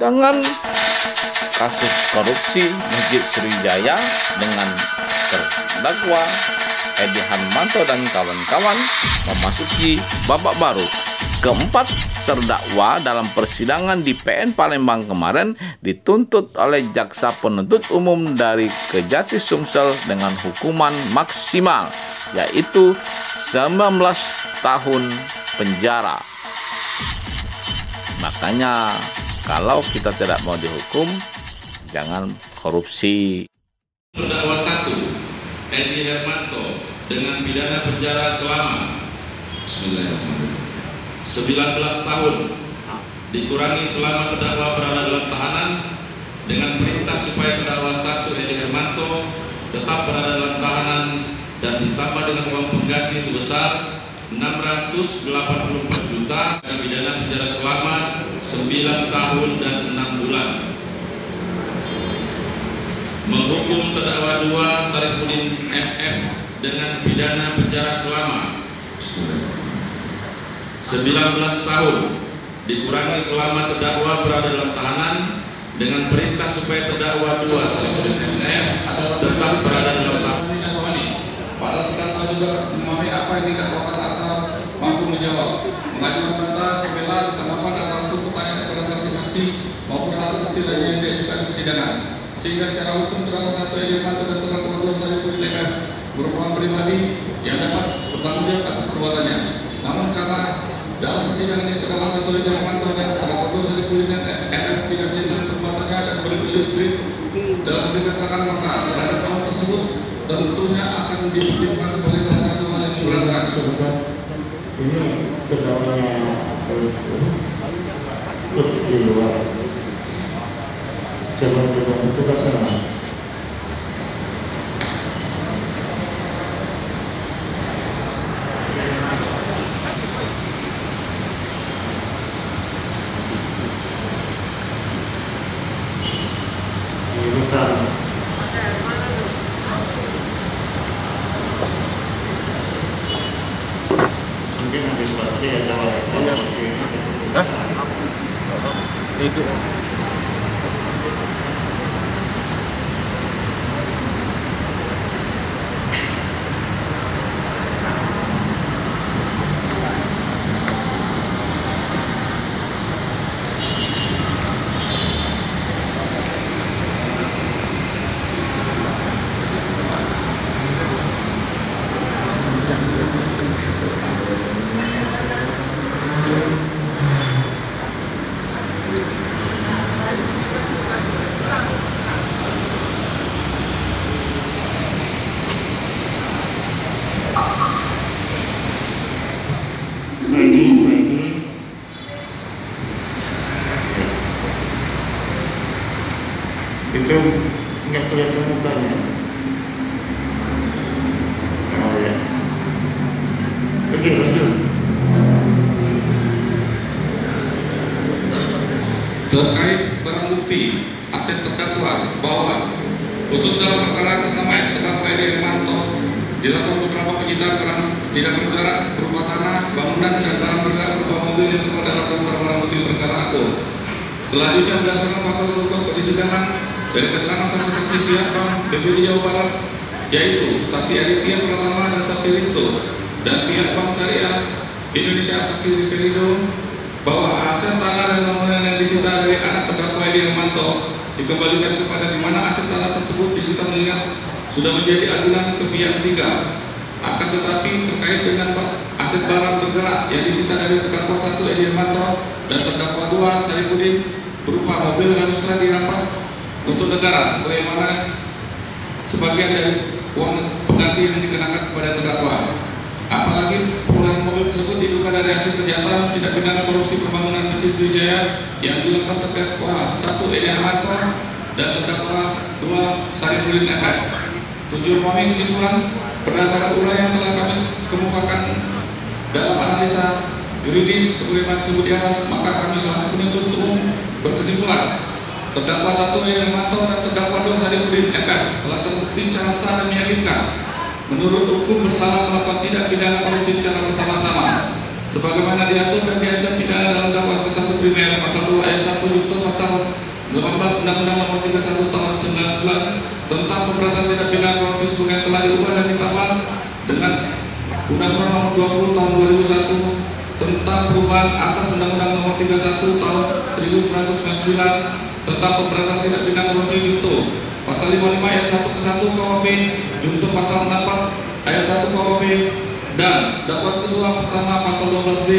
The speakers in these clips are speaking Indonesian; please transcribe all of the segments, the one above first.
dengan kasus korupsi Masjid Sriwijaya dengan terdakwa Edi Hermanto dan kawan-kawan memasuki babak baru. Keempat terdakwa dalam persidangan di PN Palembang kemarin dituntut oleh jaksa penuntut umum dari Kejati Sumsel dengan hukuman maksimal yaitu 19 tahun penjara. Makanya kalau kita tidak mau dihukum, jangan korupsi. Terdakwa 1, Edi Hermanto dengan pidana penjara selama 19 tahun dikurangi selama terdakwa berada dalam tahanan dengan perintah supaya terdakwa 1 Edi Hermanto tetap berada dalam tahanan dan ditambah dengan uang pengganti sebesar 684 juta dan pidana penjara selama 9 tahun dan 6 bulan. Menghukum terdakwa 2 Sarifuddin MF dengan pidana penjara selama 19 tahun dikurangi selama terdakwa berada dalam tahanan dengan perintah supaya terdakwa 2 Sarifuddin MF tetap berada dalam tahanan. Para terdakwa juga memahami apa yang didakwakan atau mampu menjawab, mengajukan bantah, pembelaan, tanggapan atau pertanyaan kepada saksi-saksi maupun alat bukti lainnya yang diajukan di persidangan. Sehingga secara hukum terdakwa 1 Edi Hermanto dan terdakwa 2 Sarifuddin MF merupakan pribadi yang dapat bertanggung jawab atas perbuatannya. Namun karena dalam persidangan ini terdakwa 1 Edi Hermanto dan terdakwa 2 Sarifuddin MF tidak menyesali perbuatannya dan berbelit-belit dalam memberikan keterangan, maka terhadap hal tersebut tentunya akan dipertimbangkan sebagai salah satu hal yang diperlukan. Ini terdakwanya di luar. Coba sana. Mungkin habis berarti ya jawab. Itu itu nggak kelihatan mukanya. Oh ya. Lanjut. Terkait barang bukti aset terdakwa bahwa khusus dalam perkara atas nama terdakwa Edi Hermanto dilakukan beberapa penyitaan barang tidak bergerak berupa tanah, bangunan dan barang bergerak berupa mobil yang terdapat dalam daftar barang bukti perkara aku. Selanjutnya berdasarkan fakta hukum persidangan dari keterangan saksi-saksi pihak Bank BPD Jawa Barat, yaitu saksi Aditya Pratama dan saksi Risto, dan pihak Bank Syariah Indonesia saksi Riferido, bahwa aset tanah dan bangunan yang disita dari anak terdakwa Edi Hermanto dikembalikan kepada di mana aset tanah tersebut disita mengingat sudah menjadi adunan ke pihak ketiga. Akan tetapi terkait dengan aset barang bergerak yang disita dari terdakwa 1 Edi Hermanto dan terdakwa 2 Sarifuddin berupa mobil haruslah dirampas untuk negara sebagaimana sebagian dari uang pengganti yang dikenakan kepada terdakwa. Apalagi perolehan mobil tersebut diduga dari hasil kejahatan tidak pidana korupsi pembangunan Masjid Sriwijaya yang dilakukan terdakwa 1 Edi Hermanto dan terdakwa 2 Sarifuddin MF. Tujuan kami kesimpulan berdasarkan uraian yang telah kami kemukakan dalam analisa yuridis sebagaimana disebut di atas, maka kami selaku penuntut umum berkesimpulan terdakwa 1 Edi Hermanto dan terdakwa 2 Sarifuddin MF telah terbukti secara sah dan meyakinkan menurut hukum bersalah melakukan tindak pidana korupsi secara bersama-sama sebagaimana diatur dan diancam pidana dalam dakwaan ke-1 primer pasal 2 ayat 1 junto pasal 18 Undang-Undang Nomor 31 Tahun 99 tentang pemberantasan tindak pidana korupsi sebagai telah diubah dan ditambah dengan Undang-Undang Nomor 20 Tahun 2001 tentang perubahan atas Undang-Undang Nomor 31 Tahun 1999 tentang pemberantasan tindak pidana korupsi junto pasal 55 ayat 1 ke 1 KUHP junto pasal 64 ayat 1 KUHP dan dakwaan kedua pertama pasal 12B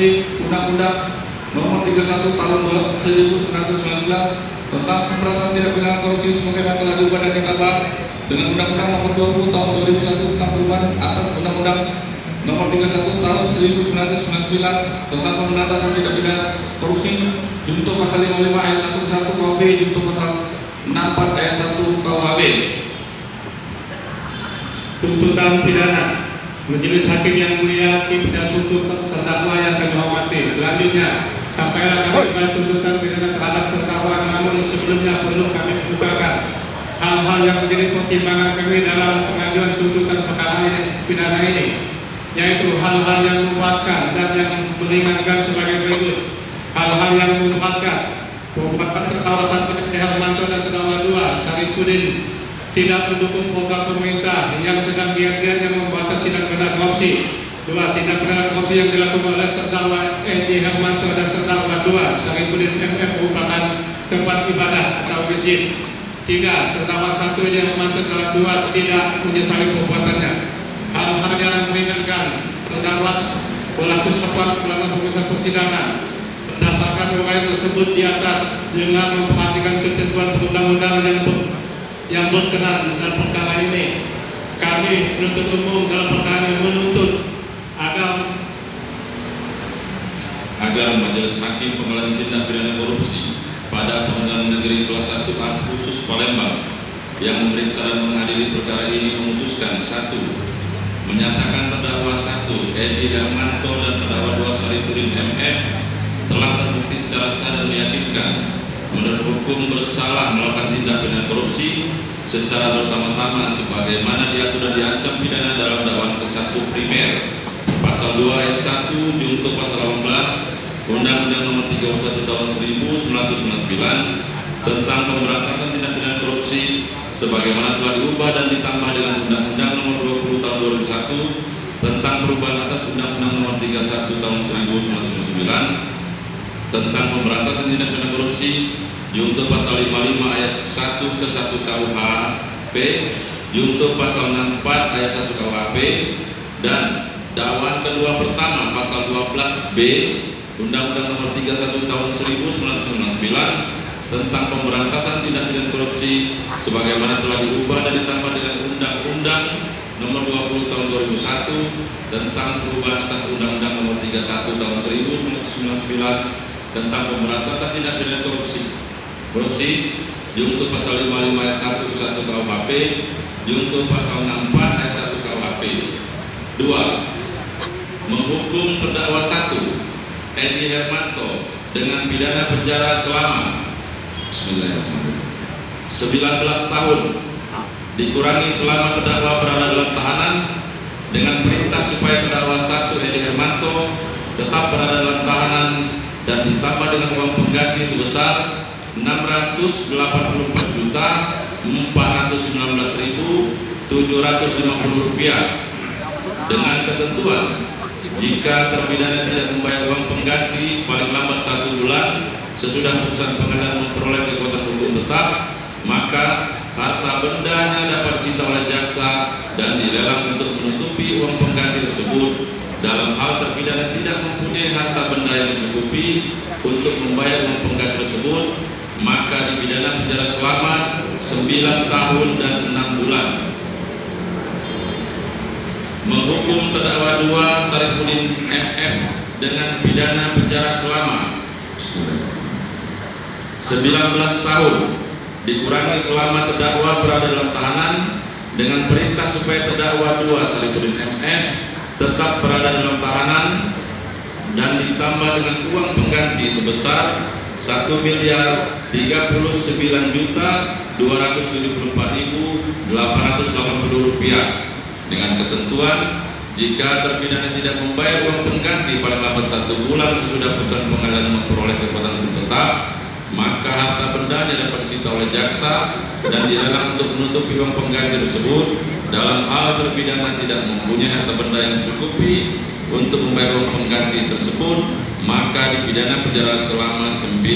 Undang-Undang Nomor 31 Tahun 1999 tentang pemberantasan tindak pidana korupsi sebagaimana telah diubah dan ditambah dengan Undang-Undang Nomor 20 Tahun 2001 tentang perubahan atas Undang-Undang Nomor 31 Tahun 1999 tentang pemberantasan tindak pidana korupsi junto pasal 55 ayat 1 ke 1 KUHP junto pasal 64 ayat 1 KUHP. Tuntutan pidana. Majelis Hakim yang mulia, tim dan untuk terdakwa yang kami hormati. Selanjutnya, sampailah kami kepada tuntutan pidana terhadap terdakwa, namun sebelumnya perlu kami kemukakan hal-hal yang menjadi pertimbangan kami dalam pengajuan tuntutan perkara ini, pidana ini, yaitu hal-hal yang memberatkan dan yang meringankan sebagai berikut. Hal-hal yang memberatkan: pembuatan terdakwa 1 Edi Hermanto dan terdakwa 2 Sarifudin tidak mendukung program pemerintah yang sedang giat-giat yang membuat tindak pidana korupsi. 2. Tindak pidana korupsi yang dilakukan oleh terdakwa Edi Hermanto dan terdakwa 2 Sarifudin MM merupakan tempat ibadah atau masjid. 3. Terdakwa 1 Edi Hermanto dan 2 tidak menyesali perbuatannya. Hal-hal yang meringankan: terdakwa pelaku sempat melakukan pemeriksaan persidangan berdasarkan uraian tersebut di atas dengan memperhatikan ketentuan perundang-undangan yang berkenan dalam perkara ini. Kami penuntut umum dalam perkara ini menuntut agar Majelis Hakim Pengadilan Tindak Pidana Korupsi pada Pengadilan Negeri Kelas 1A Khusus Palembang yang memeriksa dan mengadili perkara ini memutuskan: 1. Menyatakan terdakwa 1 Edi Hermanto dan terdakwa 2 Sarifudin MM telah terbukti secara sah dan meyakinkan menurut hukum bersalah melakukan tindak pidana korupsi secara bersama-sama sebagaimana diatur dan diancam pidana dalam dakwaan ke-1 primer pasal 2 ayat 1 junto pasal 18 Undang-Undang Nomor 31 Tahun 1999 tentang pemberantasan tindak pidana korupsi sebagaimana telah diubah dan ditambah dengan Undang-Undang Nomor 20 Tahun 2001 tentang perubahan atas Undang-Undang Nomor 31 Tahun 1999 tentang pemberantasan tindak pidana korupsi junto pasal 55 ayat 1 ke 1 KUHP junto pasal 64 ayat 1 KUHP dan dakwaan kedua pertama pasal 12B Undang-Undang Nomor 31 Tahun 1999 tentang pemberantasan tindak pidana korupsi sebagaimana telah diubah dan ditambah dengan Undang-Undang Nomor 20 Tahun 2001 tentang perubahan atas Undang-Undang Nomor 31 Tahun 1999 tentang pemberantasan tindak pidana korupsi junto pasal 55 ayat 1 ke 1 KUHP junto pasal 64 ayat 1 KUHP. 2. Menghukum terdakwa 1 Edi Hermanto dengan pidana penjara selama 19 tahun dikurangi selama terdakwa berada dalam tahanan dengan perintah supaya terdakwa 1 Edi Hermanto tetap berada dalam tahanan dan ditambah dengan uang pengganti sebesar Rp684.419.750 dengan ketentuan jika terpidana tidak membayar uang pengganti paling lambat 1 bulan sesudah putusan pengadilan memperoleh kekuatan hukum tetap, maka harta bendanya dapat disita oleh jaksa dan dilelang untuk menutupi uang pengganti tersebut. Dalam hal terpidana tidak mempunyai harta benda yang mencukupi untuk membayar uang pengganti tersebut, maka dipidana penjara selama 9 tahun dan 6 bulan. Menghukum terdakwa 2 Sarifudin MF dengan pidana penjara selama 19 tahun dikurangi selama terdakwa berada dalam tahanan dengan perintah supaya terdakwa 2 Sarifudin MF tetap berada dalam tahanan dan ditambah dengan uang pengganti sebesar Rp1.274.880 dengan ketentuan jika terpidana tidak membayar uang pengganti paling lambat 1 bulan sesudah putusan pengadilan memperoleh kekuatan hukum tetap, maka harta bendanya dapat disita oleh jaksa dan dilarang untuk menutupi uang pengganti tersebut. Dalam hal terpidana tidak mempunyai harta benda yang mencukupi untuk membayar uang pengganti tersebut, maka dipidana penjara selama 9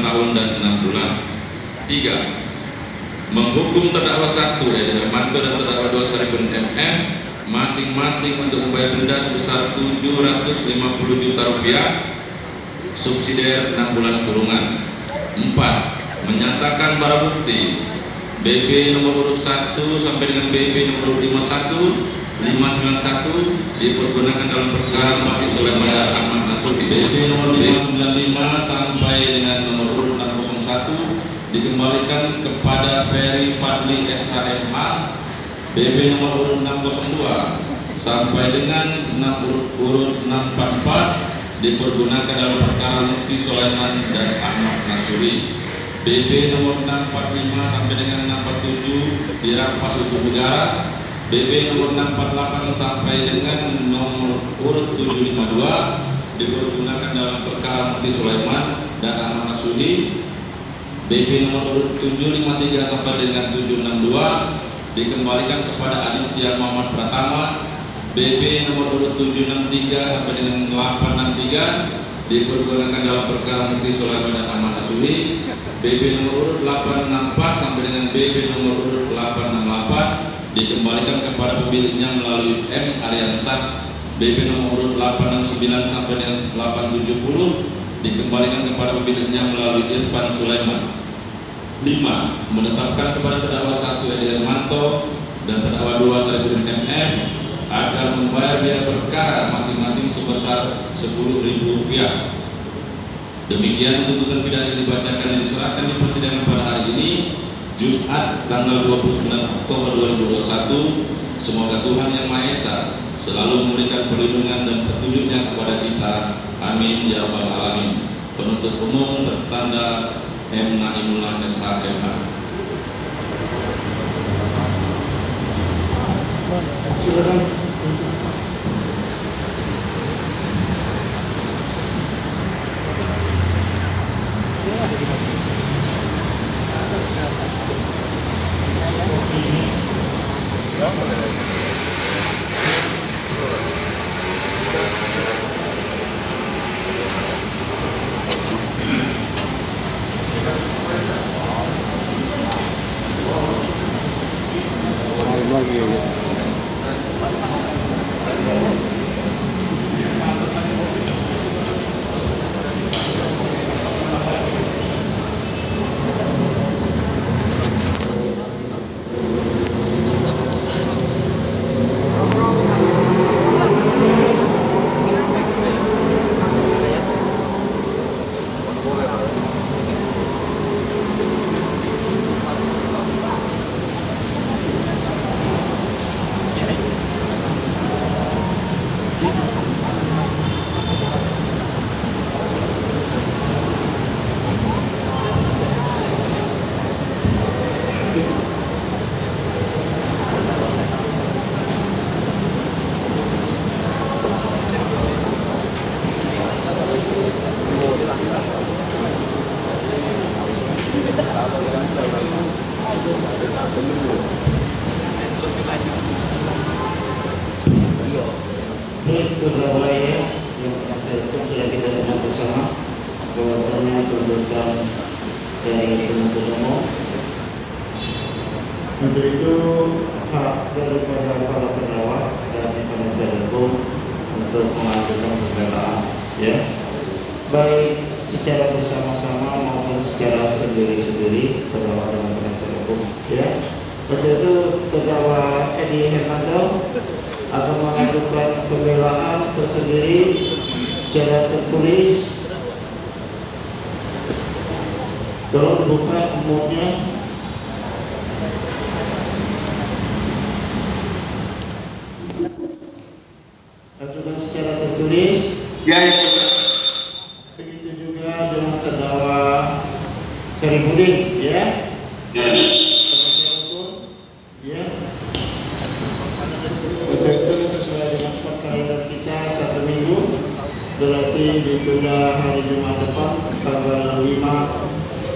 tahun dan 6 bulan. 3. Menghukum terdakwa 1 Edi Hermanto dan terdakwa 2 Saripudin MM masing-masing untuk membayar denda sebesar 750 juta rupiah subsidiar 6 bulan kurungan. 4. Menyatakan barang bukti BB nomor urut 1 sampai dengan BB nomor urut 591 dipergunakan dalam perkara masih Sulaiman Ahmad Nasuhi. BB nomor 595 sampai dengan nomor urut 601 dikembalikan kepada Ferry Fadli SHMH. BB nomor urut 602 sampai dengan urut 644 dipergunakan dalam perkara Mukti Sulaiman dan Ahmad Nasuhi. BB nomor 645 sampai dengan 647 dirampas untuk negara. BB nomor 648 sampai dengan nomor urut 752 dipergunakan dalam perkara Mukti Sulaiman dan Ahmad Nasuhi. BB nomor urut 753 sampai dengan 762 dikembalikan kepada Aditya Muhammad Pratama. BB nomor urut 763 sampai dengan 863 dipergunakan dalam perkara Mukti Sulaiman dan Ahmad Nasuhi. BB nomor urut 864 sampai dengan BB nomor urut 868 dikembalikan kepada pemiliknya melalui M. Aryansah. BB nomor urut 869 sampai dengan 870 dikembalikan kepada pemiliknya melalui Irfan Sulaiman. 5. Menetapkan kepada terdakwa 1 Edi Hermanto dan terdakwa 2 Saripudin MM agar membayar biaya perkara masing-masing sebesar Rp10.000. Demikian tuntutan pidana yang dibacakan dan diserahkan di persidangan pada hari ini, Jumat tanggal 29 Oktober 2021. Semoga Tuhan Yang Maha Esa selalu memberikan perlindungan dan petunjuknya kepada kita. Amin ya rabbal alamin. Penuntut umum tertanda M. Naimullah SHMH. Silakan. Terdakwa yang saya sudah kita dengar bersama bahwasanya tuntutan dari penuntut umum untuk itu hak daripada para terdakwa dan penasihat hukum untuk mengajukan pembelaan, ya, baik secara bersama-sama maupun secara sendiri-sendiri terdakwa dengan penasihat hukum, ya. Pada itu terdakwa Edi Hermanto akan mengajukan pembelaan tersendiri secara tertulis. Tolong buka umumnya. Ajukan secara tertulis. Ya. Begitu juga dengan terdakwa Saripudin, ya. Ya. Untuk itu sesuai dengan perkara kita 1 minggu berarti ditunda hari Jumat depan tanggal 5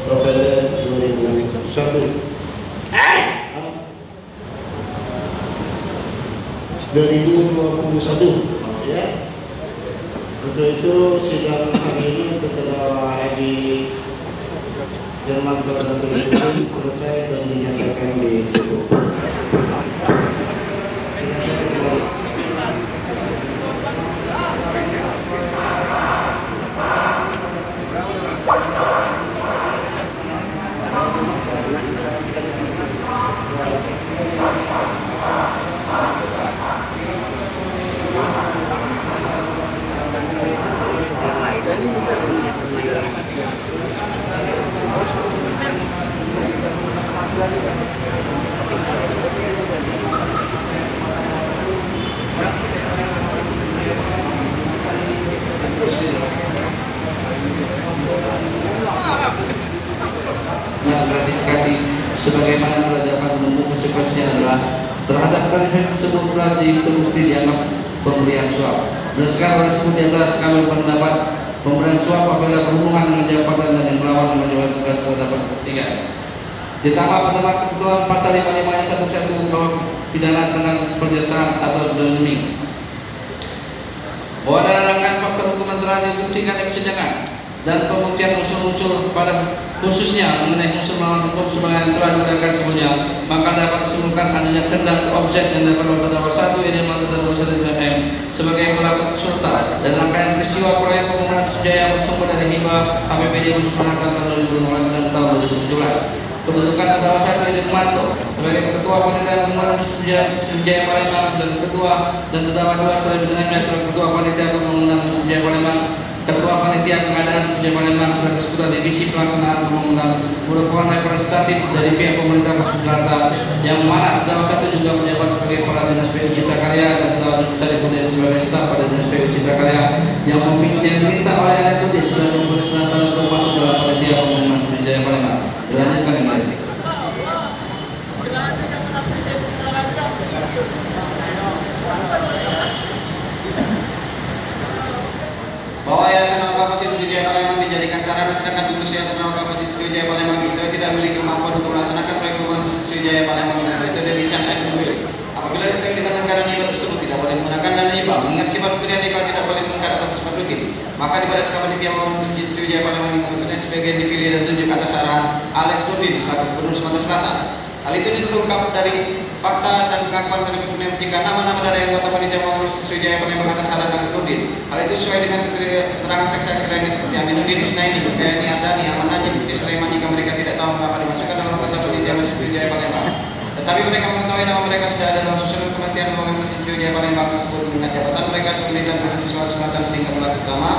November 2021. 2021 ya. Untuk itu sidang hari ini untuk terdakwa Edi Hermanto dan Sri selesai dan dinyatakan ditutup. Gratifikasi sebagaimana telah dapat menemukan konsekuensinya adalah terhadap klarifikasi tersebut telah terbukti dianggap pemberian suap. Dan sekarang oleh tersebut di atas kami berpendapat pemberian suap apabila berhubungan dengan jabatan dan yang melawan dengan jabatan tugas terdapat ketiga. Ditambah pendapat ketentuan pasal 55 ayat 11 bahwa pidana dengan pernyataan atau demi bahwa ada rangkaian faktor hukuman telah dibuktikan di persidangan dan pembuktian unsur-unsur pada khususnya mengenai unsur melawan hukum sebagaimana telah diterangkan sebelumnya, maka dapat disimpulkan adanya kehendak objek yang dapat terdakwa 1 yang terdakwa 1 M sebagai pelaku serta dan rangkaian peristiwa proyek pembangunan Sriwijaya bersumber dari hibah APBD Unsur tahun 2015 dan tahun 2017. Kedudukan terdakwa 1 Edi Hermanto sebagai ketua panitia pembangunan Sriwijaya Palembang dan ketua dan terdakwa 2 Sri selaku ketua panitia pembangunan Sriwijaya Palembang, ketua panitia pengadaan Sriwijaya Palembang selaku ketua divisi pelaksanaan pembangunan merupakan representatif dari pihak pemerintah Pusat Jakarta yang mana terdakwa 1 juga menjabat sebagai kepala dinas PU Cipta Karya dan terdakwa Sarifudin sebagai staf pada dinas PU Cipta Karya yang diminta oleh Sarifudin sudah memutuskan untuk masuk dalam panitia pembangunan Sriwijaya Palembang. Dilanjutkan yang lain. Bahwa Yayasan Al-Kapasir Sriwijaya Palembang dijadikan sarana sedangkan pengurus Yayasan Al-Kapasir Sriwijaya Palembang itu tidak memiliki kemampuan untuk melaksanakan proyek pembangunan Sriwijaya Palembang dengan metode desain and build. Apabila ditentukan anggaran hibah tersebut tidak boleh menggunakan dana hibah, mengingat sifat pemberian hibah tidak boleh mengikat atau bersifat rutin, maka di badan panitia pembangunan Masjid Sriwijaya Palembang yang kebetulan sebagian dipilih dan tunjuk atas arahan Alex Nurdin selaku Gubernur Sumatera Selatan. Hal itu terungkap dari fakta dan pengakuan Sarifudin jika nama-nama dari anggota panitia pembangunan Sriwijaya Palembang atas arahan Alex Nurdin. Hal itu sesuai dengan keterangan saksi-saksi lainnya seperti Aminuddin, Isnaini, Berkayani, Adani, Aman Najib, Budi Sulaiman jika mereka tidak tahu mengapa dimasukkan dalam kota panitia Masjid Sriwijaya Palembang. Tetapi mereka mengetahui nama mereka sudah ada dalam susunan Kementerian Pembangunan Masjid Sriwijaya Palembang tersebut dengan jabatan mereka pemilihan Provinsi Sulawesi Selatan sehingga pelaku utama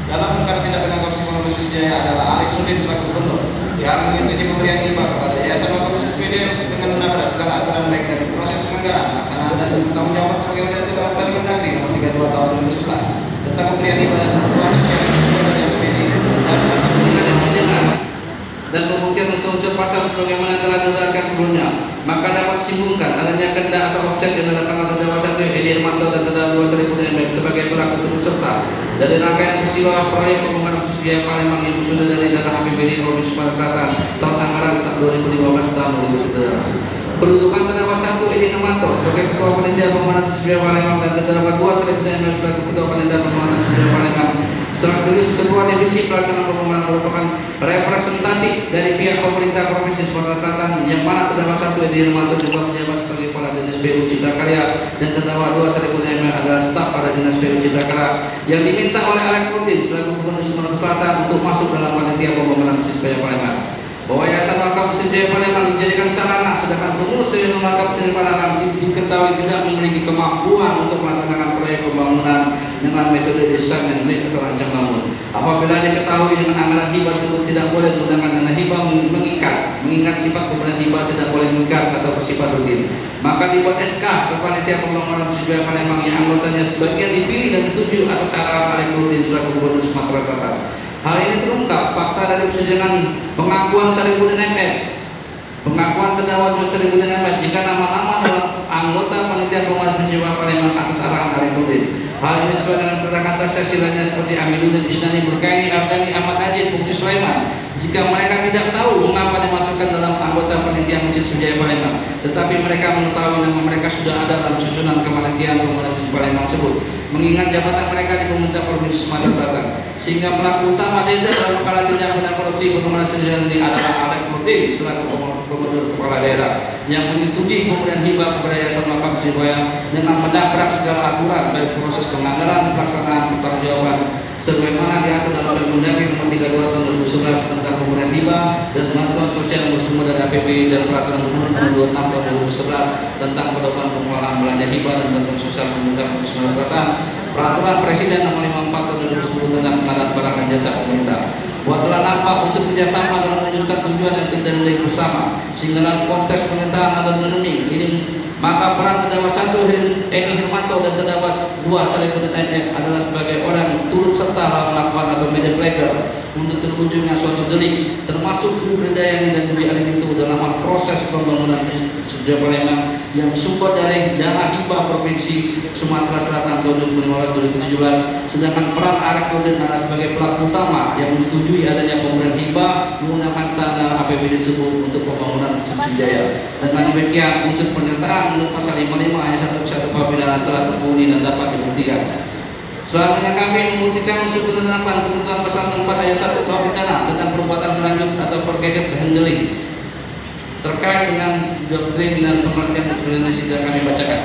dalam perkara tindak pidana korupsi pembangunan Sriwijaya adalah Alex Nurdin selaku Gubernur yang mengikuti pemberian hibah kepada Yayasan Al-Kapasir Sriwijaya dengan menabrak segala aturan baik dari proses penganggaran, pelaksanaan dan tanggung jawab sebagai Undang-Undang dalam Peraturan Menteri Nomor 32 Tahun 2011 tentang pemberian hibah dan bantuan sosial yang berbeda dan persidangan dan pembuktian unsur-unsur pasal sebagaimana telah diterangkan sebelumnya, maka dapat disimpulkan adanya kehendak atau offset yang dilakukan terdakwa 1 Edi Hermanto dan terdakwa 2 Sarifudin sebagai pelaku turut serta dari rangkaian peristiwa proyek pembangunan Sriwijaya Palembang yang sudah dari dana APBD Provinsi Sumatera Selatan tahun anggaran 2015 tahun 2017. Kedudukan terdakwa 1 Edi Hermanto sebagai ketua panitia pembangunan Sriwijaya Palembang dan terdakwa 2 Sarifudin selaku ketua panitia pembangunan Sriwijaya Palembang selaku ketua divisi pelaksanaan pembangunan merupakan representatif dari pihak pemerintah Provinsi Sumatera Selatan yang mana terdakwa 1 Edi Hermanto juga menjabat sebagai kepala dinas PU Cipta Karya dan terdakwa 2 Sarifudin adalah staf pada dinas PU Cipta Karya yang diminta oleh Alex Nurdin selaku Gubernur Sumatera Selatan untuk masuk dalam panitia pembangunan Sriwijaya Palembang. Bahwa Yayasan Al-Kapasir Sriwijaya Palembang menjadikan sarana sedangkan pengurus Yayasan Al-Kapasir Sriwijaya Palembang diketahui tidak memiliki kemampuan untuk melaksanakan proyek pembangunan dengan metode desain dan build atau rancang bangun. Apabila diketahui dengan anggaran hibah tersebut tidak boleh menggunakan dana hibah mengingat sifat pemberian hibah tidak boleh mengikat atau bersifat rutin, maka dibuat SK ke panitia pembangunan Sriwijaya Palembang yang anggotanya sebagian dipilih dan ditunjuk atas arahan Alex Nurdin selaku Gubernur Sumatera Selatan. Hal ini terungkap fakta dari persidangan pengakuan Sarifudin MM, pengakuan terdakwa Sarifudin MM jika nama-nama dalam anggota panitia pembangunan Sriwijaya Palembang atas arahan Alex Nurdin. Hal ini sesuai dengan keterangan saksi lainnya seperti Aminuddin Isnani, Burkaini, Ardani, Ahmad Najib, Bukti Sulaiman. Jika mereka tidak tahu mengapa dimasukkan dalam anggota panitia Masjid Sriwijaya Palembang, tetapi mereka mengetahui nama mereka sudah ada dalam susunan kepanitiaan Pemuda Masjid Palembang tersebut, mengingat jabatan mereka di Pemerintah Provinsi Sumatera Selatan, sehingga pelaku utama dalam perkara tindak pidana korupsi Pemuda Sriwijaya ini adalah Alek Nurdin selaku Gubernur Kepala Daerah yang menyetujui pemberian hibah kepada Yayasan Makam Sriwijaya dengan menabrak segala aturan dari proses penganggaran, pelaksanaan, pertanggungjawaban sebagaimana diatur dalam Permendagri Nomor 32 Tahun 2011 tentang pemberian hibah dan bantuan sosial yang bersumber dari APBD dan Peraturan Gubernur Nomor 26 Tahun 2011 tentang pedoman pengelolaan belanja hibah dan bantuan sosial pemerintah Provinsi Sumatera Selatan, Peraturan Presiden Nomor 54 Tahun 2010 tentang pengadaan barang dan jasa pemerintah. Bahwa telah nampak unsur kerjasama dalam mewujudkan tujuan yang tidak nilai bersama, sehingga dalam konteks pemerintahan dan ekonomi ini maka peran terdakwa 1 Eni Hermanto dan terdakwa 2 Salihuddin MF adalah sebagai orang yang turut serta dalam melakukan atau major player untuk terwujudnya suatu delik, termasuk Kudayani dan Dwi Arif itu dalam hal proses pembangunan Sriwijaya Palembang yang sumber dari dana hibah Provinsi Sumatera Selatan tahun 2015-2017, sedangkan peran Alek Nurdin adalah sebagai pelaku utama yang menyetujui adanya pemberian hibah menggunakan dana APBD tersebut untuk pembangunan Sriwijaya. Dengan demikian unsur pernyataan menurut pasal 55 ayat 1 KUH pidana telah terpenuhi dan dapat dibuktikan. Selanjutnya kami membuktikan unsur penetapan ketentuan pasal 4 ayat 1 KUH pidana tentang perbuatan berlanjut atau progressive handling terkait dengan doktrin dan pengertian yang sudah kami bacakan.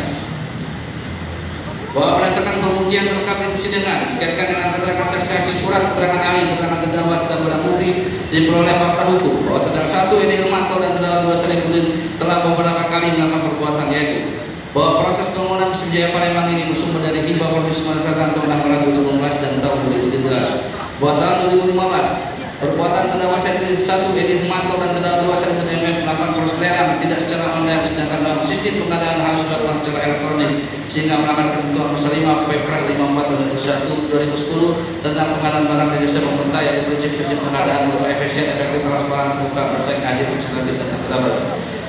Bahwa berdasarkan pembuktian terungkap di persidangan dikaitkan dengan keterangan saksi surat keterangan ahli keterangan terdakwa serta barang bukti diperoleh fakta hukum bahwa terdakwa 1 Eni Hermanto dan terdakwa 2 Salihuddin telah beberapa kali melakukan perbuatan, yaitu bahwa proses pembangunan Sriwijaya Palembang ini bersumber dari hibah Provinsi Sumatera Selatan tahun 2016 dan tahun 2017. Bahwa tahun 2015 perbuatan terdakwa 1 Eni Hermanto dan terdakwa 2 Salihuddin MF melakukan perseleran tidak secara online, sedangkan dalam sistem pengadaan harus dilakukan secara elektronik, sehingga melanggar ketentuan pasal 5 Perpres 54 tahun 2010 tentang pengadaan barang dan jasa pemerintah, yaitu prinsip-prinsip pengadaan berupa efisien, efektif, transparan, terbuka, bersaing, adil, eksekutif, dan akutabel.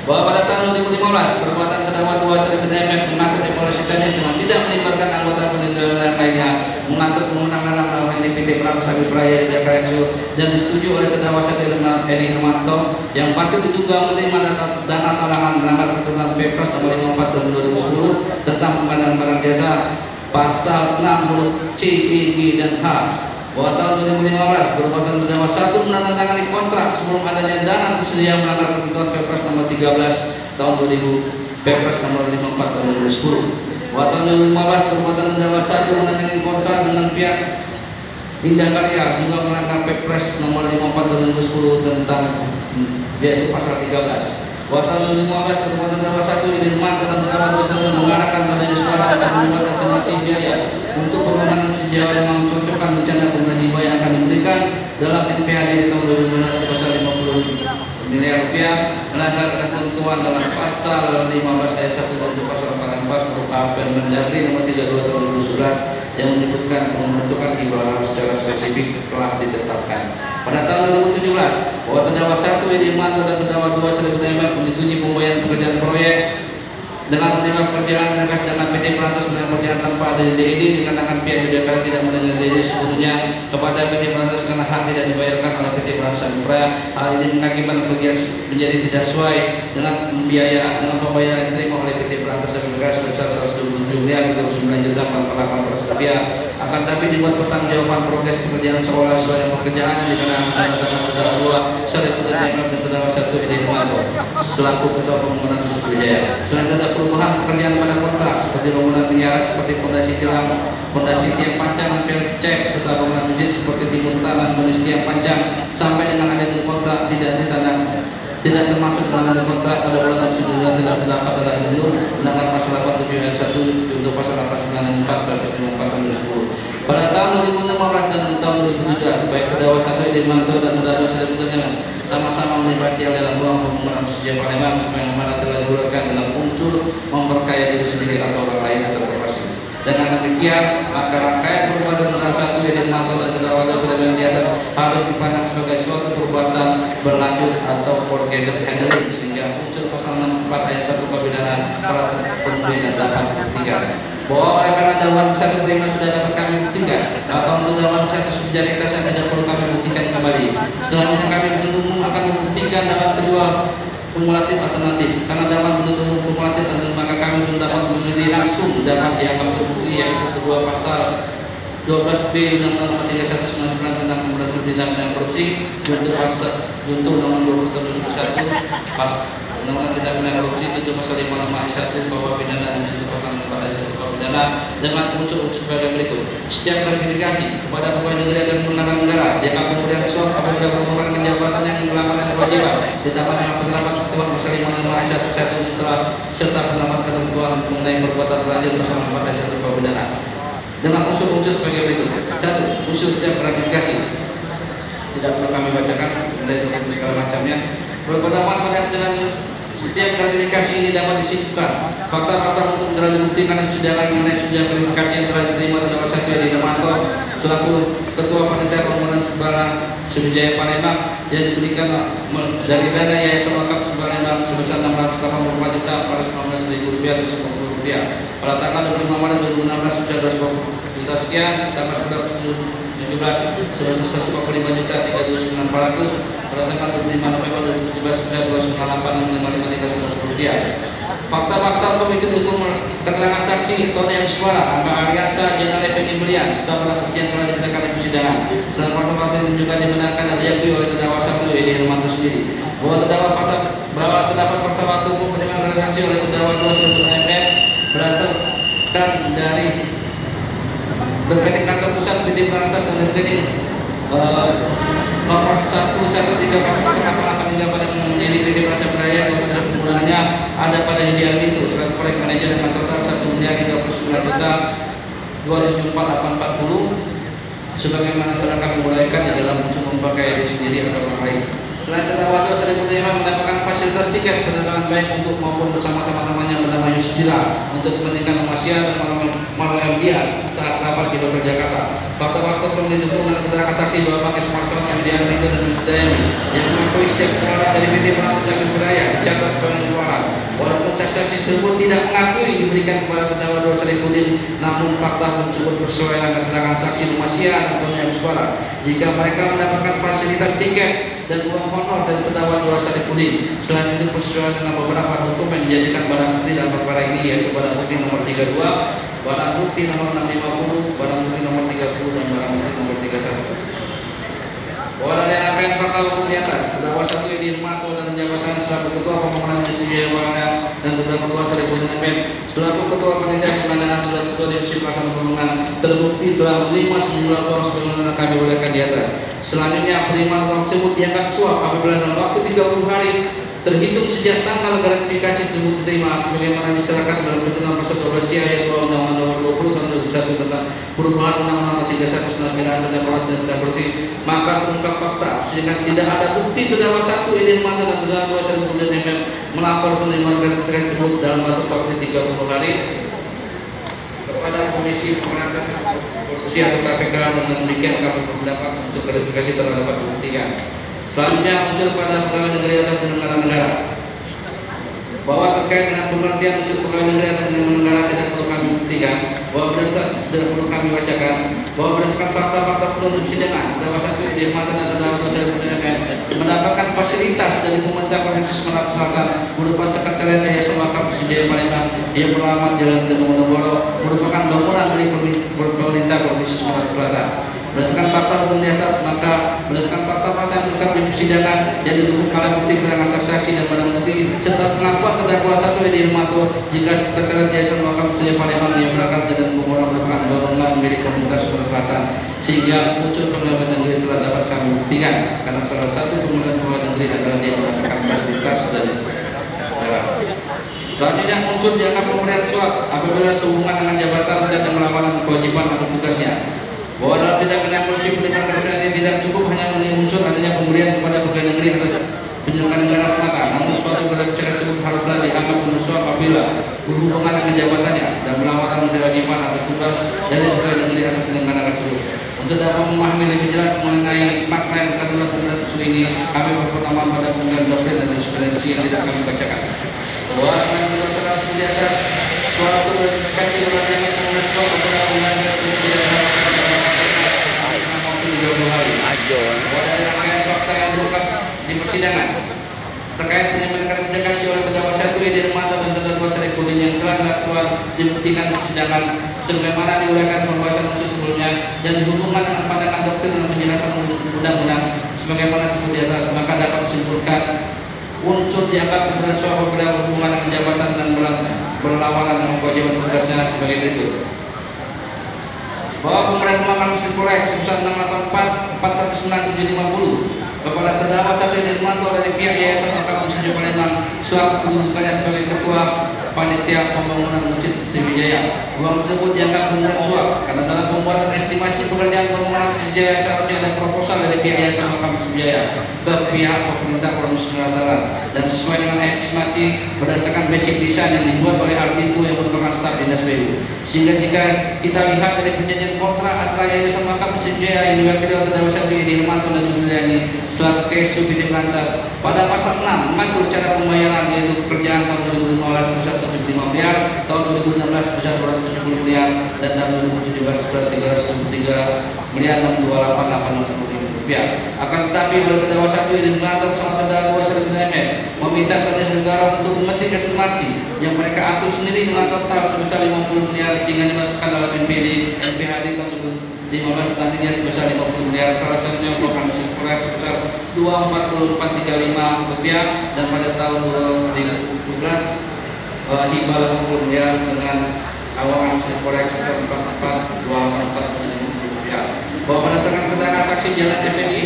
Bahwa pada tahun 2015 perbuatan terdakwa 2 Salihuddin MF mengatur evaluasi teknis dengan tidak melibatkan anggota penelitian lainnya, mengatur penggunaan dalam PT Perang Sabi Praya dan disetujui oleh terdakwa 1 Eni Hermanto yang patut diduga menerima dana talangan melanggar ketentuan Perpres Nomor 54 tahun 2010 tentang pengadaan barang jasa pasal 6 huruf C, E, G, dan H. Bahwa tahun 2015 perbuatan terdakwa 1 menandatangani kontrak sebelum adanya dana tersedia melanggar ketentuan Perpres Nomor 13 tahun 2000 Perpres Nomor 54 tahun 2010. Bahwa tahun 2015 perbuatan terdakwa 1 menandatangani kontrak dengan pihak Indah Karya juga melanggar Perpres Nomor 54 tahun 2010 tentang yaitu pasal 13. Bahwa tahun 2015 perbuatan terdakwa 1 Eni Hermanto dan terdakwa 2 Salihuddin mengarahkan adanya suara dan menggunakan estimasi biaya untuk pembangunan Sriwijaya yang mencocokkan rencana pemberian hibah yang akan diberikan dalam NPHD di tahun 2015 sebesar 50 miliar rupiah, melanggar ketentuan dalam pasal 15 ayat 1 dan pasal 44 berupa Permendagri Nomor 32 tahun 2011 yang menyebutkan pembentukan hibah secara spesifik telah ditetapkan. Pada tahun 2017, bahwa terdakwa 1 Eni Hermanto dan terdakwa 2 Salihuddin MF menyetujui pembayaran pekerjaan proyek dengan menerima pekerjaan mereka, sedangkan PT Perantas menerima pekerjaan tanpa ada DID dikarenakan pihak Yudhakara tidak menerima DID sebelumnya kepada PT Perantas karena hak tidak dibayarkan oleh PT Perantas Sabi Praya. Hal ini mengakibatkan pekerjaan menjadi tidak sesuai dengan pembiayaan dengan pembayaran yang diterima oleh PT Perantas Sabi Praya sebesar 127 miliar 39 juta 48% rupiah. Akan tapi dibuat pertanggungjawaban progres pekerjaan seolah sesuai pekerjaan dikarenakan terdakwa 2 Salihuddin MF dan terdakwa 1 Eni Hermanto selaku ketua pembangunan Sriwijaya. Selain ada perubahan pekerjaan pada kontrak seperti bangunan minyak, seperti fondasi tiang, fondasi tiang pancang, cek serta bangunan masjid seperti timur tanah, bonus tiang pancang, sampai dengan adanya kontrak tidak termasuk dalam kontrak pada bulan sudah tidak terdapat adalah gubernur melanggar pasal 87 ayat 1 untuk pasal 894 Perpres 54 tahun 2010. Pada tahun 2016 dan tahun 2017, baik terdakwa 1 Eni Hermanto dan terdakwa Salihuddin MF sama-sama menikmati dalam ruang pembangunan Sriwijaya Palembang sebagaimana telah diuraikan dalam unsur memperkaya diri sendiri atau orang lain atau korporasi. Dengan demikian, maka rangkaian perbuatan terdakwa 1 Eni Hermanto dan terdakwa 2 Salihuddin di atas harus dipandang sebagai suatu perbuatan berlanjut atau progressive handling, sehingga unsur pasal 64 ayat 1 KUH pidana telah terpenuhi dan dapat dibuktikan. bahwa oleh karena dakwaan satu prima sudah dapat kami buktikan atau untuk dakwaan satu subsidiaritas yang tidak perlu kami buktikan kembali. Selanjutnya kami menuntut umum akan membuktikan dakwaan kedua kumulatif alternatif. Karena dakwaan menuntut umum kumulatif alternatif, maka kami belum dapat memilih langsung dapat dianggap terbukti, yaitu kedua pasal 12B Undang-Undang Nomor 3199 tentang pemberantasan tindak pidana korupsi, untuk Undang-Undang 2021 pas Undang-Undang Tindak Pidana Korupsi itu pasal 56 ayat 1 bahwa pidana dan itu pasal 4 ayat 1 bahwa pidana dengan unsur sebagai berikut. Setiap klarifikasi kepada pegawai negeri agar menggunakan negara dianggap pemberian suap apabila merupakan jabatan yang melakukan kewajiban ditambah dengan penerapan ketentuan pasal 55 ayat 1 setelah serta penerapan ketentuan mengenai perbuatan berlanjut pasal 4 ayat 1 bahwa pidana dengan unsur-unsur sebagai berikut. 1. Unsur setiap klarifikasi tidak perlu kami bacakan dari segala macamnya. Pertama, pada setiap klarifikasi ini dapat disimpulkan fakta-fakta untuk telah dibuktikan dan sudah mengenai sejumlah klarifikasi yang telah diterima terdakwa 1 Edi Hermanto selaku Ketua Panitia Pembangunan Barang Sriwijaya Palembang yang diberikan dari dana Yayasan Wakaf Palembang sebesar Rp684.419.000 atau Rp50 pada tanggal 25 Maret 2016 sebesar Rp200 sekian sampai 17 sebesar Rp145.329.400 pada tanggal 25 November 2017 sebesar Rp298.553.000. Fakta-fakta pemikir hukum keterangan saksi Tony yang suara Angga Ariansa Jenderal Effendi Belian setelah pada ujian telah diperlihatkan di persidangan. Selain fakta-fakta yang juga dibenarkan dan diakui oleh terdakwa 1 Edi Hermanto sendiri bahwa terdapat fakta-fakta hukum penerimaan reaksi oleh terdakwa 2 seluruh MM berdasarkan dari berkening kantor pusat PT Berantas dan rekening nomor 1130883 pada menjadi PT Berantas Beraya yang pada penggunaannya ada pada Hedi Alminto selaku proyek manajer dengan total Rp1.039.274.840 sebagaimana telah kami uraikan di dalam unsur memakai diri sendiri atau orang lain. Selain terdakwa 2 Sari Purnima mendapatkan fasilitas tiket penerbangan baik untuk maupun bersama teman-temannya bernama Yusdila untuk kepentingan Malaysia dan Malaysia Bias saat rapat di Hotel Jakarta. Fakta-fakta pembentukan dan keterangan saksi bahwa pakai smartphone yang diambil dan Dayani yang mengakui setiap pengelola dari PT Berantas Agung Beraya dicatat sebagai pengelola. Walaupun saksi tersebut tidak mengakui diberikan kepada terdakwa 2 Sarifudin, namun fakta tersebut bersesuaian dengan keterangan saksi Malaysia atau yang suara. Jika mereka mendapatkan fasilitas tiket dan uang honor dari terdakwa 2 Sarifudin. Selain itu bersesuaian dengan beberapa hukum yang dijadikan barang bukti dalam perkara ini, yaitu barang bukti nomor 32, barang bukti nomor 650, barang bukti nomor 30 dan barang bukti nomor 31. Bahwa dari rangkaian fakta hukum di atas, terdakwa 1 Edi Hermanto dan jabatan selaku Ketua Pembangunan Sriwijaya Palembang dan terdakwa 2 Sarifudin MM selaku Ketua Panitia Pendanaan selaku Ketua Divisi Pelaksana Pembangunan terbukti telah menerima sejumlah uang sebagaimana kami uraikan di atas. Selanjutnya penerimaan uang tersebut dianggap suap apabila dalam waktu 30 hari terhitung sejak tanggal gratifikasi tersebut diterima sebagaimana diserahkan dalam ketentuan pasal 12C ayat 2 Undang-Undang Nomor 20 Tahun 2001 tentang perubahan Undang-Undang Nomor 31 tentang proses dan korupsi. Maka terungkap fakta sehingga tidak ada bukti terdakwa 1 Edi Hermanto dan terdakwa 2 Sarifudin MM melapor penerimaan gratifikasi tersebut dalam batas waktu 30 hari kepada Komisi Pemberantasan Korupsi atau KPK. Dengan demikian kami berpendapat untuk gratifikasi telah dapat dibuktikan. Selanjutnya unsur pada pegawai negeri atau penyelenggara negara bahwa terkait dengan pengertian unsur pegawai negeri atau penyelenggara negara tidak perlu kami buktikan bahwa tidak perlu kami bacakan bahwa berdasarkan fakta-fakta penuntut persidangan terdakwa 1 Edi Hermanto dan terdakwa 2 Sarifudin MM mendapatkan fasilitas dari pemerintah Provinsi Sumatera Selatan berupa sekretariat Yayasan Wakaf Sriwijaya Palembang yang beralamat Jalan Temunegoro merupakan bangunan milik pemerintah Provinsi Sumatera Selatan. Berdasarkan fakta hukum di atas, maka berdasarkan fakta-fakta yang terungkap di persidangan yang didukung oleh bukti keterangan saksi dan barang bukti serta pengakuan terdakwa 1 Edi Hermanto jika sekretariat Yayasan Wakaf Sriwijaya Palembang yang berangkat dengan pembangunan merupakan bangunan milik pemerintah Sumatera Selatan sehingga unsur pegawai negeri telah dapat kami buktikan karena salah satu pegawai negeri adalah dia mendapatkan fasilitas dari negara. Selanjutnya unsur dianggap pemberian suap apabila sehubungan dengan jabatan dan melakukan kewajiban atau tugasnya. Bahwa dalam tindak pidana korupsi penerimaan gratifikasi tidak cukup hanya memenuhi unsur adanya pemberian kepada pegawai negeri atau penyelenggara negara semata, namun suatu gratifikasi tersebut haruslah dianggap memenuhi suap apabila berhubungan dengan jabatannya dan melakukan kewajiban atau tugas dari pegawai negeri atau penyelenggara tersebut. Untuk dapat memahami lebih jelas mengenai makna yang terdapat dalam usul ini, kami berpertama pada penggunaan doktrin dan jurisprudensi yang tidak kami bacakan. Bahwa selain berdasarkan di atas suatu verifikasi berlakunya pengguna suap kepada pengguna tidak 30 hari. Bahwa dari rangkaian fakta yang terungkap di persidangan terkait penyampaian klarifikasi oleh terdakwa 1 Edi Hermanto dan terdakwa Sarifudin yang telah dilakukan dibuktikan di persidangan sebagaimana diuraikan pembahasan khusus sebelumnya dan dihubungkan dengan pandangan doktrin dan penjelasan undang-undang sebagaimana disebut di atas, maka dapat disimpulkan unsur dianggap kebenaran suap apabila hubungan dengan jabatan dan berlawanan dengan kewajiban tugasnya sebagai berikut. Bahwa pemberian uang administrasi proyek sebesar 684.497.50 kepada terdakwa 1 Edi Hermanto dari pihak Yayasan Mahkamah Muslim Palembang suap kedudukannya sebagai ketua panitia pembangunan Masjid Sriwijaya. Uang tersebut dianggap pemberian suap karena dalam pembuatan estimasi pekerjaan pembangunan Sriwijaya seharusnya ada proposal dari pihak Yayasan Mahkamah Sriwijaya ke pihak pemerintah Provinsi Sumatera Utara dan sesuai dengan estimasi berdasarkan basic design yang dibuat oleh Artitu yang merupakan staf dinas PU. Sehingga jika kita lihat dari perjanjian kontrak antara Yayasan Mahkamah Sriwijaya yang diwakili oleh terdakwa 1 Edi Hermanto dan Juliani selaku KSU PT Pelancas pada pasal 6 mengatur cara pembayaran yaitu pekerjaan tahun 2015 sebesar 75 miliar, tahun 2016 sebesar 270 miliar dan tahun 2017 sebesar 373 miliar 628.860 rupiah. Akan tetapi oleh terdakwa 1 Edi Hermanto bersama terdakwa Sarifudin MM meminta Komisi Negara untuk memetik estimasi yang mereka atur sendiri dengan total sebesar 50 miliar sehingga dimasukkan dalam NPD NPHD tahun 2015 nantinya sebesar 50 miliar, salah satunya program musik proyek sebesar 24435 rupiah dan pada tahun 2017 hibah 50 miliar dengan awal musik proyek sebesar 24435 rupiah. Bahwa berdasarkan keterangan saksi Jalan FNI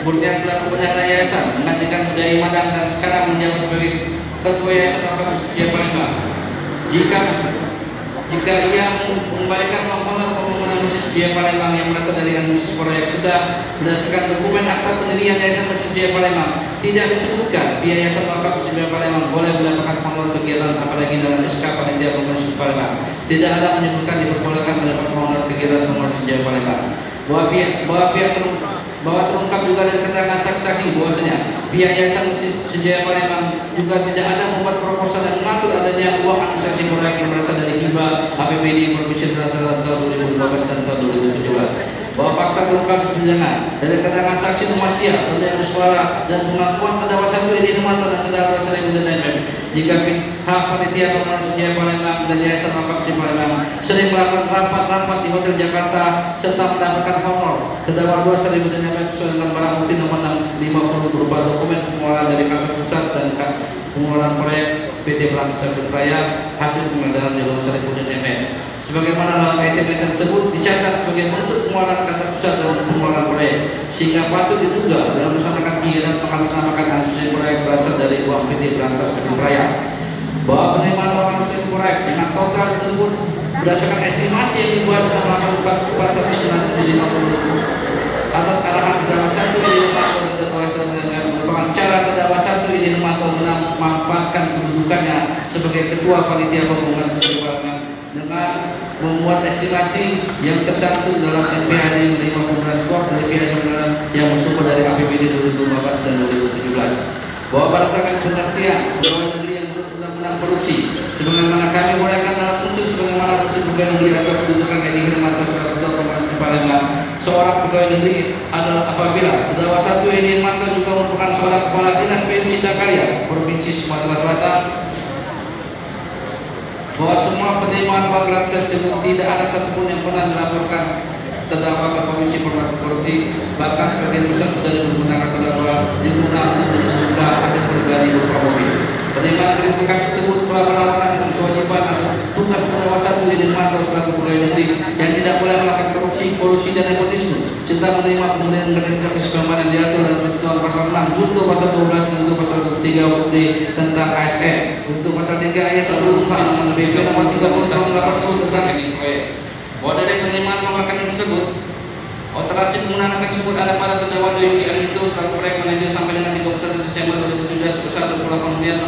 Murtian selaku pendana yayasan menggantikan Budaya Madang dan sekarang menjabat sebagai ketua yayasan Mahkamah Sriwijaya Palembang. Jika ia mengembalikan uang pembangunan Masjid Sriwijaya Palembang yang berasal dari administrasi proyek sudah berdasarkan dokumen akta pendirian Yayasan Masjid Sriwijaya Palembang tidak disebutkan pihak Yayasan Mahkamah Sriwijaya Palembang boleh mendapatkan honor kegiatan apalagi dalam SK Panitia Pembangunan Masjid Palembang. Tidak ada menyebutkan diperbolehkan mendapat honor kegiatan pembangunan Masjid Sriwijaya Palembang. Bahwa terungkap juga dari keterangan saksi-saksi bahwasanya pihak Yayasan Sriwijaya Palembang juga tidak ada membuat proposal dan mengatur adanya uang administrasi proyek yang berasal dari hibah APBD Provinsi Sumatera tahun 2012 dan tahun 2017. Bahwa fakta terungkap sebenarnya dari keterangan saksi Numasia, pemberian suara dan pengakuan terdakwa 1 Edi Hermanto dan terdakwa Sarifudin MM jika pihak panitia pembangunan Sriwijaya Palembang dan Yayasan Mahkamah Sriwijaya Palembang sering melakukan rapat-rapat di Hotel Jakarta serta mendapatkan honor terdakwa 2 Sarifudin MM sesuai dengan barang bukti nomor 650 berupa dokumen pengeluaran dari kantor pusat dan pengeluaran proyek PT Pelancas Raya hasil pengadaan Jalur Sarifudin MM. Sebagaimana dalam item tersebut dicatat sebagai bentuk pengeluaran kantor pusat dan pengeluaran proyek sehingga patut diduga dalam melaksanakan kegiatan mengatasnamakan asumsi proyek berasal dari uang PT Pelancas Raya. Bahwa penerimaan uang asumsi proyek dengan total tersebut berdasarkan estimasi yang dibuat dalam laporan 4.950 atas arahan terdakwa 1 Edi Hermanto dan terdakwa Sarifudin merupakan cara terdakwa 1 Edi Hermanto memanfaatkan kedudukannya sebagai ketua panitia pembangunan Sriwijaya dengan membuat estimasi yang tercantum dalam NPHD menerima pemberian suap dari pihak saudara yang bersumber dari APBD 2015 dan 2017. Bahwa berdasarkan pengertian pegawai negeri yang benar-benar korupsi, sebagaimana kami uraikan dalam unsur sebagaimana unsur pegawai negeri atau kedudukan Edi Hermanto sebagai ketua Provinsi Palembang, seorang pegawai negeri adalah apabila terdakwa 1 Edi Hermanto juga merupakan seorang kepala dinas PU Cipta Karya Provinsi Sumatera Selatan. Bahwa semua penerimaan uang gratis tersebut tidak ada satupun yang pernah dilaporkan terdakwa ke Komisi Pemberantasan Korupsi, bahkan sebagian besar sudah menggunakan terdakwa yang guna untuk sejumlah aset pribadi berupa mobil. Penerimaan gratifikasi tersebut telah berlawanan dengan kewajiban atau tugas terdakwa 1 Edi Hermanto selaku pegawai negeri yang tidak boleh melakukan korupsi, kolusi dan nepotisme serta menerima pemberian gratifikasi sebagaimana diatur dalam ketentuan pasal 6 junto pasal 12 dan junto pasal 23 UUD tentang ASN. Untuk pasal 3 ayat 1 nomor BP nomor 30 tahun 80 tentang proyek. Bahwa dari penerimaan pembayaran tersebut, operasi penggunaan tersebut ada pada terdakwa Yudi Anito selaku proyek manajer sampai dengan 31 Desember 2017 sebesar 28 miliar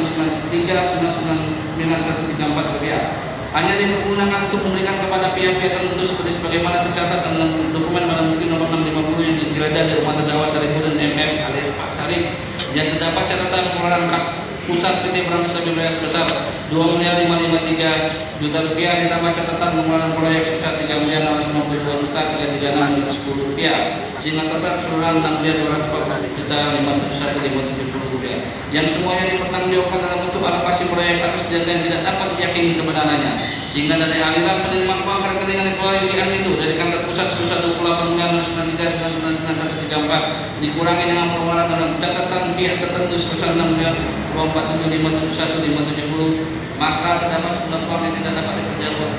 993.999.134 rupiah. Hanya dipergunakan untuk memberikan kepada pihak-pihak tertentu seperti sebagaimana tercatat dalam dokumen barang bukti nomor 650 yang digeledah di rumah terdakwa Sarifudin MM alias Pak Sarif yang terdapat catatan pengeluaran kas pusat PT Berantas Wilayah sebesar 2.553 juta rupiah ditambah catatan pengeluaran proyek sebesar 3.652.336.10 rupiah sehingga total keseluruhan 6.240.571.570 rupiah yang semuanya dipertanggungjawabkan dalam bentuk alokasi proyek atas dana yang tidak dapat diyakini kebenarannya sehingga dari aliran penerimaan uang ke rekening Ketua Yulian itu dari kantor pusat sebesar 28.993.934 dikurangi dengan pengeluaran dalam catatan pihak tertentu sebesar 6.247.570 maka terdapat sejumlah uang yang tidak dapat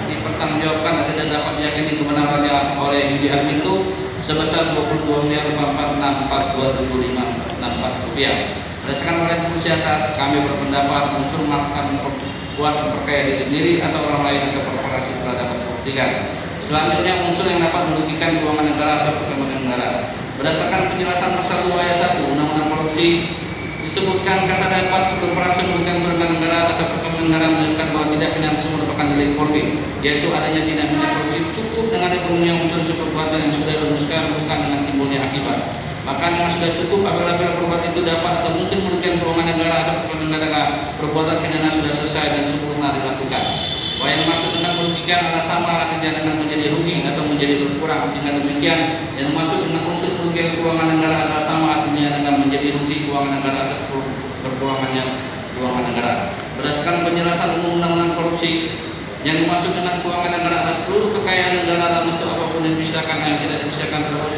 dipertanggungjawabkan dan tidak dapat diyakini kebenarannya oleh Yulian itu sebesar 22.464.275.64 rupiah. Berdasarkan oleh fungsi atas, kami berpendapat unsur melakukan buat memperkaya diri sendiri atau orang lain atau korporasi telah dapat dibuktikan. Selanjutnya unsur yang dapat merugikan keuangan negara atau perekonomian negara. Berdasarkan penjelasan pasal 2 ayat 1 Undang-Undang Korupsi disebutkan kata dapat sebelum merasa merugikan keuangan negara atau perekonomian negara menunjukkan bahwa tidak pindah merupakan delik korupsi, yaitu adanya tindak pidana korupsi cukup dengan dipenuhi unsur perbuatan yang sudah dirumuskan bukan dengan timbulnya akibat. Maka yang sudah cukup apabila perbuatan itu dapat atau mungkin merugikan keuangan negara atau perekonomian negara, perbuatan pidana sudah selesai dan sempurna dilakukan. Bahwa yang dimaksud dengan merugikan adalah sama artinya dengan menjadi rugi atau menjadi berkurang, sehingga demikian yang dimaksud dengan unsur kerugian keuangan negara adalah sama artinya dengan menjadi rugi keuangan negara atau berkeuangannya keuangan negara. Berdasarkan penjelasan umum Undang-Undang Korupsi, yang dimaksud dengan keuangan negara adalah seluruh kekayaan negara dalam bentuk apapun yang dipisahkan yang tidak dipisahkan terhadap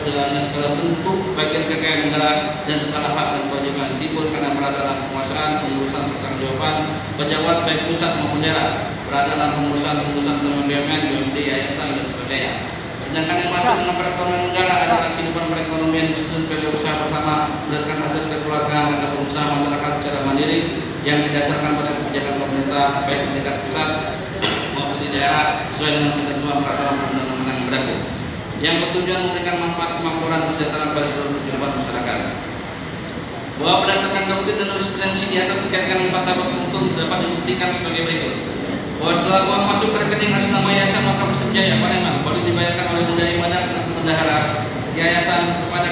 segala bentuk bagian kekayaan negara dan segala hak dan kewajiban timbul karena berada dalam penguasaan, pengurusan, pertanggungjawaban pejabat baik pusat maupun daerah, berada dalam pengurusan BUMN, BUMD, yayasan dan sebagainya. Sedangkan yang masuk dengan perekonomian negara adalah kehidupan perekonomian disusun pada usaha pertama berdasarkan asas kekeluargaan atau usaha masyarakat secara mandiri yang didasarkan pada kebijakan pemerintah baik di tingkat pusat maupun di daerah sesuai dengan ketentuan peraturan perundang-undangan yang berlaku yang bertujuan memberikan manfaat kemakmuran kesejahteraan pada seluruh kehidupan masyarakat. Bahwa berdasarkan bukti dan jurisprudensi di atas terkait dengan 4 tabak untung dapat dibuktikan sebagai berikut. Bahwa setelah uang masuk ke rekening atas nama Yayasan Wakaf Muslim Jaya Palembang baru dibayarkan oleh Bunda Ibadah selaku bendahara Yayasan kepada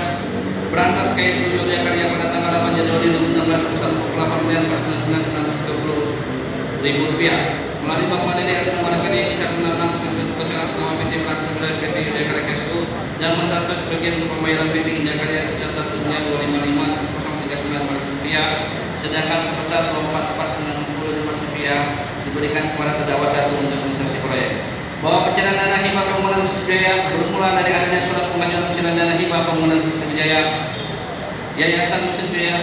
Berantas KSU Yogyakarta Karya pada tanggal 8 Januari 2016 sebesar 48.499.000 rupiah melalui Bank Mandiri atas nama rekening catatan atas nama PT Berantas PT Yogyakarta KSU dan mentransfer sebagian untuk pembayaran PT Indah Karya sebesar 1.255.039 rupiah sedangkan sebesar 24.495 rupiah diberikan kepada terdakwa satu untuk administrasi proyek. Bahwa pencairan dana hibah pembangunan Sriwijaya bermula dari adanya surat pengajuan pencairan dana hibah pembangunan Sriwijaya Yayasan Sriwijaya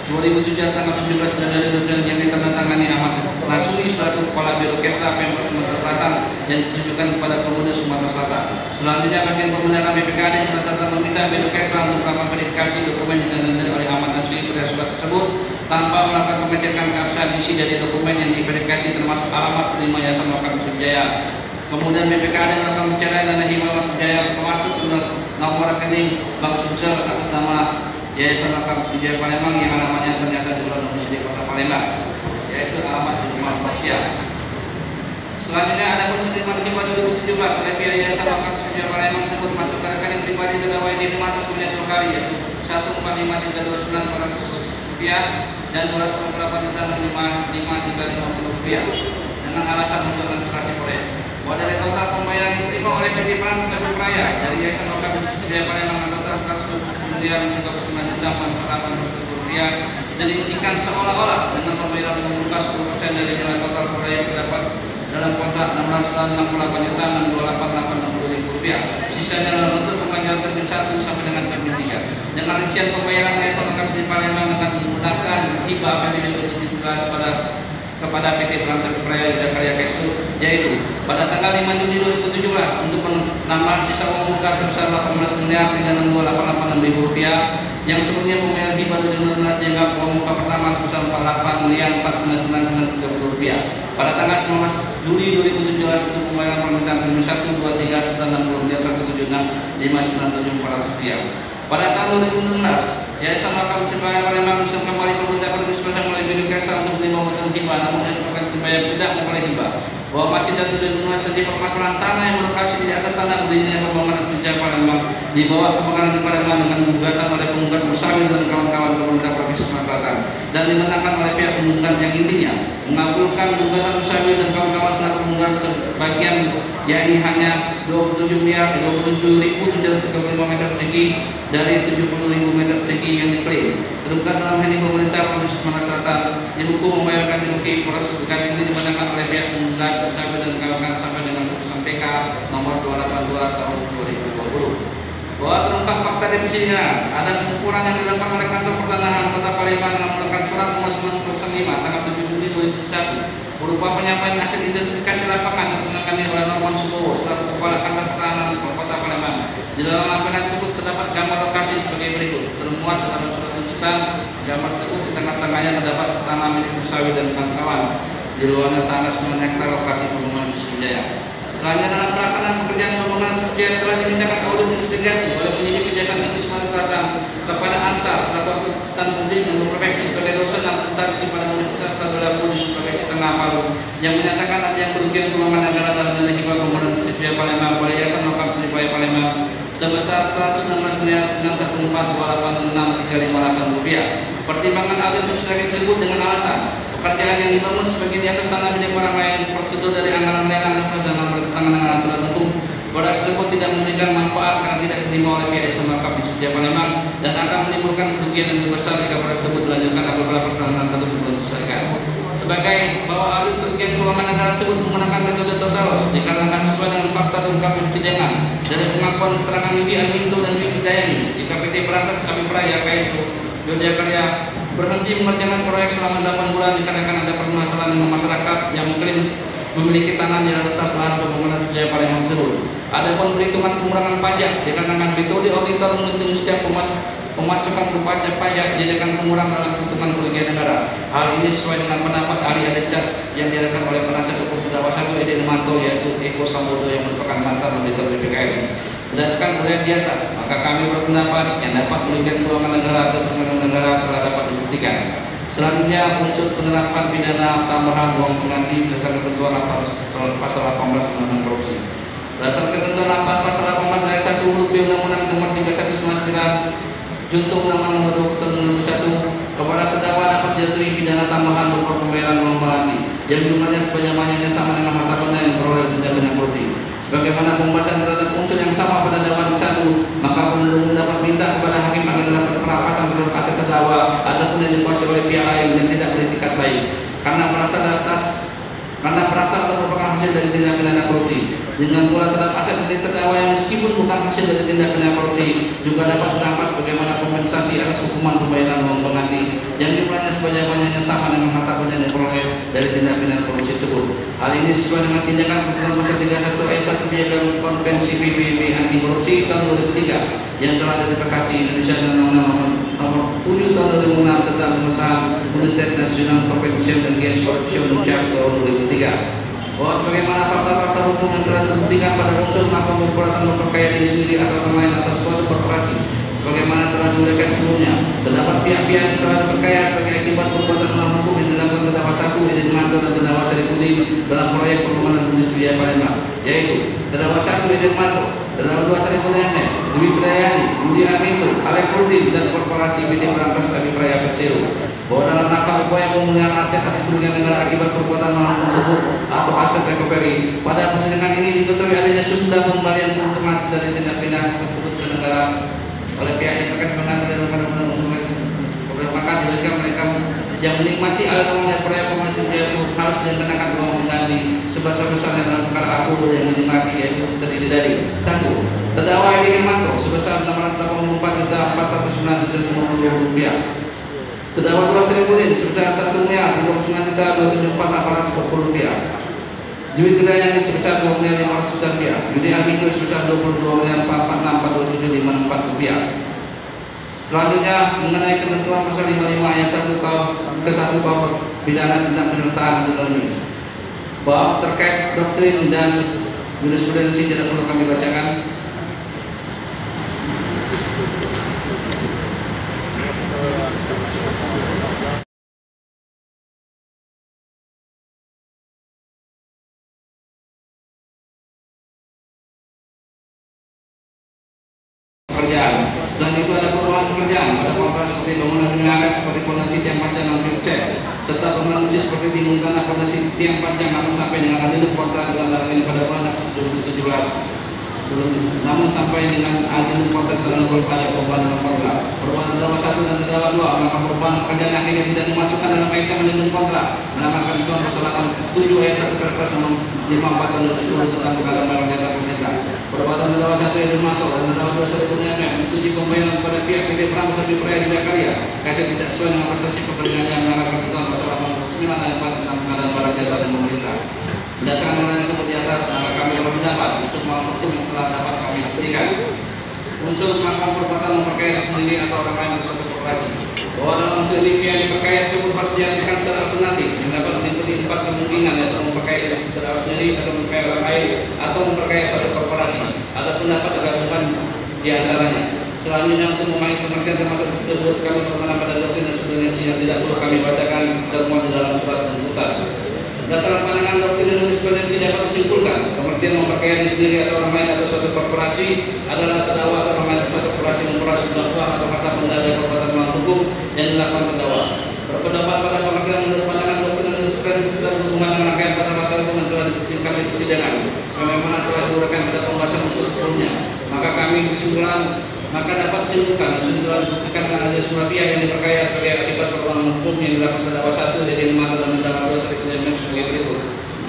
2007 tanggal 17 Januari 2000 yang ditandatangani Ahmad Nasuri selaku Kepala Biro Kesra Pemprov Sumatera Selatan yang ditujukan kepada Gubernur Sumatera Selatan. Selanjutnya bagian pembenaran BPKAD Sumatera Selatan meminta Biro Kesra untuk melakukan verifikasi dokumen yang ditandatangani oleh Ahmad Nasuri pada surat tersebut tanpa melakukan pengecekan keabsahan isi dari dokumen yang diverifikasi termasuk alamat penerima Yayasan Wakaf Sriwijaya. Kemudian BPKAD melakukan pencairan dana hibah Sriwijaya termasuk nomor rekening Bank Sumsel atas nama Yayasan Wakaf Sriwijaya Palembang yang alamatnya ternyata di luar domisili Kota Palembang, yaitu alamat di rumah Malaysia. Selanjutnya ada penerimaan hibah 2017 oleh pihak Yayasan Wakaf Sriwijaya Palembang tersebut masuk ke rekening pribadi terdakwa ini atas sebanyak 2 kali yaitu 145.329.400 rupiah dan 248.550 rupiah dengan alasan untuk administrasi proyek. Bahwa dari total pembayaran yang diterima oleh PT Berantas Raya dari Yayasan Wakaf Sriwijaya Palembang total 100.000.408.800 rupiah dirincikan seolah-olah dengan pembayaran membuka 10% dari nilai total proyek terdapat dalam kontrak 668.628.860 rupiah. Sisanya dalam bentuk pembayaran termin 1 sampai dengan termin 3. Dengan rincian pembayaran Yayasan Wakaf Sriwijaya Palembang akan menggunakan hibah APBD 2017 kepada PT Berantas Raya Yogyakarta KSU, yaitu pada tanggal 5 Juni 2017 untuk penambahan sisa uang muka sebesar 18.362.886.000 rupiah yang sebelumnya pembayaran hibah 2016 dianggap uang muka pertama sebesar 48.499.030 rupiah. Pada tanggal 19 Juli 2017 untuk pembayaran permintaan termin 1, 2, 3 sebesar 60.176.597.400 rupiah. Pada tahun 2016, Yayasan Wakaf Sriwijaya Palembang menyusun kembali pemerintah Provinsi mulai Biro Kesra untuk menerima uang hibah, namun Yayasan Sriwijaya tidak memperoleh hibah. Bahwa masih dan 2016 terjadi permasalahan tanah yang berlokasi di atas tanah berdirinya pembangunan Sriwijaya Palembang dibawa ke pengadilan negeri Palembang dengan gugatan oleh penggugat Musawir dan kawan-kawan pemerintah Provinsi Sumatera Selatan dan dimenangkan oleh pihak penggugat yang intinya mengabulkan gugatan Musawir dan kawan-kawan selaku penggugat sebagian yakni hanya 27.735 meter persegi dari 70.000 meter persegi yang diklaim. Tergugat dalam hal ini pemerintah Provinsi Sumatera Selatan dihukum membayarkan rugi. Proses gugatan ini dimenangkan oleh pihak penggugat Musawir dan kawan-kawan sampai dengan putusan PK nomor 282 tahun 2020. Bahwa terungkap fakta di persidangan ada pengukuran yang dilakukan oleh kantor pertanahan Kota Palembang dengan melakukan surat nomor 905 tanggal 7 Juli 2021 berupa penyampaian hasil identifikasi lapangan yang ditangani oleh Norman Subowo selaku Kepala Kantor Pertahanan Kota Palembang. Di dalam laporan tersebut terdapat gambar lokasi sebagai berikut. Termuat dalam surat tuntutan gambar tersebut di tengah-tengahnya terdapat tanah milik Musawir dan kawan-kawan. Di luarnya tanah 9 hektar lokasi pembangunan Sriwijaya. Selanjutnya dalam pelaksanaan pekerjaan pembangunan Sriwijaya telah dimintakan audit investigasi oleh penyidik Kejaksaan Tinggi Sumatera Selatan kepada Ansar selaku akuntan publik yang berprofesi sebagai dosen akuntansi pada Universitas Tadulako di Sulawesi Tengah Palu yang menyatakan adanya kerugian keuangan negara dalam nilai hibah pembangunan Sriwijaya Palembang oleh Yayasan Lokal Sriwijaya Palembang sebesar Rp116.914.658. Pertimbangan audit investigasi tersebut dengan alasan pekerjaan yang dibangun sebagian di atas tanah milik orang lain, prosedur dari anggaran lelang dan bertentangan dengan aturan hukum. Produk tersebut tidak memberikan manfaat karena tidak diterima oleh pihak Yayasan Wakaf di Sriwijaya Palembang dan akan menimbulkan kerugian yang lebih besar jika produk tersebut dilanjutkan apabila pertentangan tersebut belum diselesaikan. Sebagai bahwa audit kerugian keuangan negara tersebut menggunakan metode Tasarus dikarenakan sesuai dengan fakta terungkap di persidangan dari pengakuan keterangan Wibi Arminto dan Wibi Dayani di KPT Berantas Kami Praya KSU Yogyakarta berhenti mengerjakan proyek selama 8 bulan dikarenakan ada permasalahan dengan masyarakat yang mengklaim memiliki tanah di atas lahan pembangunan Sriwijaya Palembang tersebut. Adapun perhitungan pengurangan pajak dikarenakan metode auditor menghitung setiap pemasukan berupa pajak dijadikan pengurang dalam perhitungan kerugian negara. Hal ini sesuai dengan pendapat ahli Adecas yang diadakan oleh penasihat hukum terdakwa 1 Edi Irmanto yaitu Eko Sambodo yang merupakan mantan auditor BPKRI. Berdasarkan proyek di atas, maka kami berpendapat yang dapat merugikan keuangan negara atau pengeluaran negara telah dapat dibuktikan. Selanjutnya unsur penerapan pidana tambahan uang pengganti berdasarkan ketentuan pasal 18 Undang-Undang Korupsi. Berdasarkan ketentuan pasal 18 ayat 1 huruf B Undang-Undang Nomor 3199 Junto Undang-Undang Nomor 20 Tahun 2021 kepada terdakwa dapat dijatuhi pidana tambahan berupa pembayaran uang pengganti yang jumlahnya sebanyak-banyaknya sama dengan harta benda yang diperoleh tindak pidana korupsi. Sebagaimana pembahasan terhadap unsur yang sama pada dakwaan 1, maka penuntut dapat minta kepada hakim agar dapat perampasan terhadap aset terdakwa ataupun yang dikuasai oleh pihak lain yang tidak beretikat baik karena merasa atau merupakan hasil dari tindak pidana korupsi. Dengan pula terhadap aset milik terdakwa yang meskipun bukan hasil dari tindak pidana korupsi juga dapat dirampas bagaimana kompensasi atas hukuman pembayaran uang pengganti yang jumlahnya sebanyak-banyaknya sama dengan harta benda yang diperoleh dari tindak pidana korupsi tersebut. Hal ini sesuai dengan tindakan ketentuan pasal 31 ayat 1 Piagam Konvensi PBB anti korupsi tahun 2003 yang telah ratifikasi Indonesia dan Undang-Undang Nomor 7 tahun 2006 tentang pengesahan United National Convention Against Corruption Charter tahun 2003. Bahwa sebagaimana fakta-fakta hukum yang telah dibuktikan pada unsur melakukan perbuatan memperkaya diri sendiri atau orang lain atas suatu korporasi sebagaimana telah diuraikan sebelumnya, terdapat pihak-pihak yang telah diperkaya sebagai akibat perbuatan melawan hukum yang dilakukan terdakwa 1 Edi Irmanto dan terdakwa Saripudin dalam proyek pembangunan Sriwijaya Palembang, yaitu terdakwa 1 Edi Irmanto, terdakwa 2 Saripudin, Wibi Dayani, Wibi Arminto, Alek Rudin dan korporasi PT Berantas Kami Praya Persero. Bahwa dalam rangka upaya pemulihan aset atas kerugian negara akibat perbuatan melawan tersebut atau aset recovery, pada persidangan ini diketahui adanya sumber pembalian keuntungan dari tindak pidana tersebut ke negara oleh pihak yang terkait dengan undang-undang maka diberikan mereka yang menikmati aliran proyek pembangunan Sriwijaya tersebut harus dikenakan uang pengganti sebesar-besarnya dalam perkara aku yang dinikmati yaitu terdiri dari 1. Terdakwa Edi Irmanto sebesar Rp684.409.950. Terdakwa 2 Saripudin sebesar Rp1.024.840. Wibi Dayani sebesar Rp2.500.000. Wibi Arminto sebesar Rp22.464.547. Selanjutnya mengenai ketentuan pasal 55 ayat 1 ke-1 KUH pidana tindak penyertaan ekonomi. Bahwa terkait doktrin dan jurisprudensi tidak perlu kami bacakan. pekerjaan. Selain itu ada perubahan pekerjaan pada kontrak seperti bangunan ringan seperti fondasi tiang panjang dan cat, serta bangunan musik seperti timbun tanah fondasi tiang panjang namun sampai dengan adil kontrak dengan barang ini pada bulan 2017. Namun sampai dengan adil kontrak dengan pada perubahan dalam kontrak. Perubahan terdakwa 1 dan terdakwa 2 melakukan perubahan pekerjaan akhirnya tidak dimasukkan dalam kaitan manajemen kontrak. Menamakan itu persyaratan 7 ayat 1 Perpres nomor 54 tahun 2010 tentang pengadaan barang jasa pemerintah. Perbuatan terdakwa 1 Irmanto dan terdakwa 2 Sarip Kurniawan menyetujui pembayaran kepada pihak PT Perang Sapi Peraya Jaya Karya kasih tidak sesuai dengan prestasi pekerjaan yang melanggar ketentuan pasal 89 ayat 4 tentang pengadaan barang jasa dan pemerintah. Berdasarkan ulasan tersebut di atas, maka kami berpendapat unsur melawan hukum yang telah dapat kami buktikan. Unsur melakukan perbuatan memperkaya sendiri atau orang lain atau suatu korporasi. Bahwa dalam unsur ini yang diperkaya tersebut harus diartikan secara alternatif yang dapat meliputi 4 kemungkinan, yaitu memperkaya terdakwa sendiri atau memperkaya orang lain atau memperkaya suatu korporasi. Ada pendapat tergabungkan di antaranya. Selanjutnya untuk memahami pengertian termasuk tersebut kami berpendapat pada doktrin dan substansi yang tidak perlu kami bacakan termuat di dalam surat tuntutan. Berdasarkan pandangan doktrin dan jurisprudensi dapat disimpulkan pengertian memperkaya diri sendiri atau orang lain atau suatu korporasi adalah terdakwa atau orang lain atau suatu korporasi memperoleh sebuah uang atau harta benda dari perbuatan melawan hukum yang dilakukan terdakwa. Berpendapat pada pengertian menurut pandangan doktrin dan jurisprudensi sudah berhubungan dengan rangkaian perkara hukum yang telah dibuktikan di persidangan, sebagaimana telah diuraikan pada pembahasan untuk sebelumnya. Maka dapat disimpulkan kesimpulan dibuktikan dengan adanya semua pihak yang diperkaya sebagai akibat perbuatan hukum yang dilakukan terdakwa 1 dari Irmanto dan terdakwa 2 Sarip Kurniawan sebagai berikut.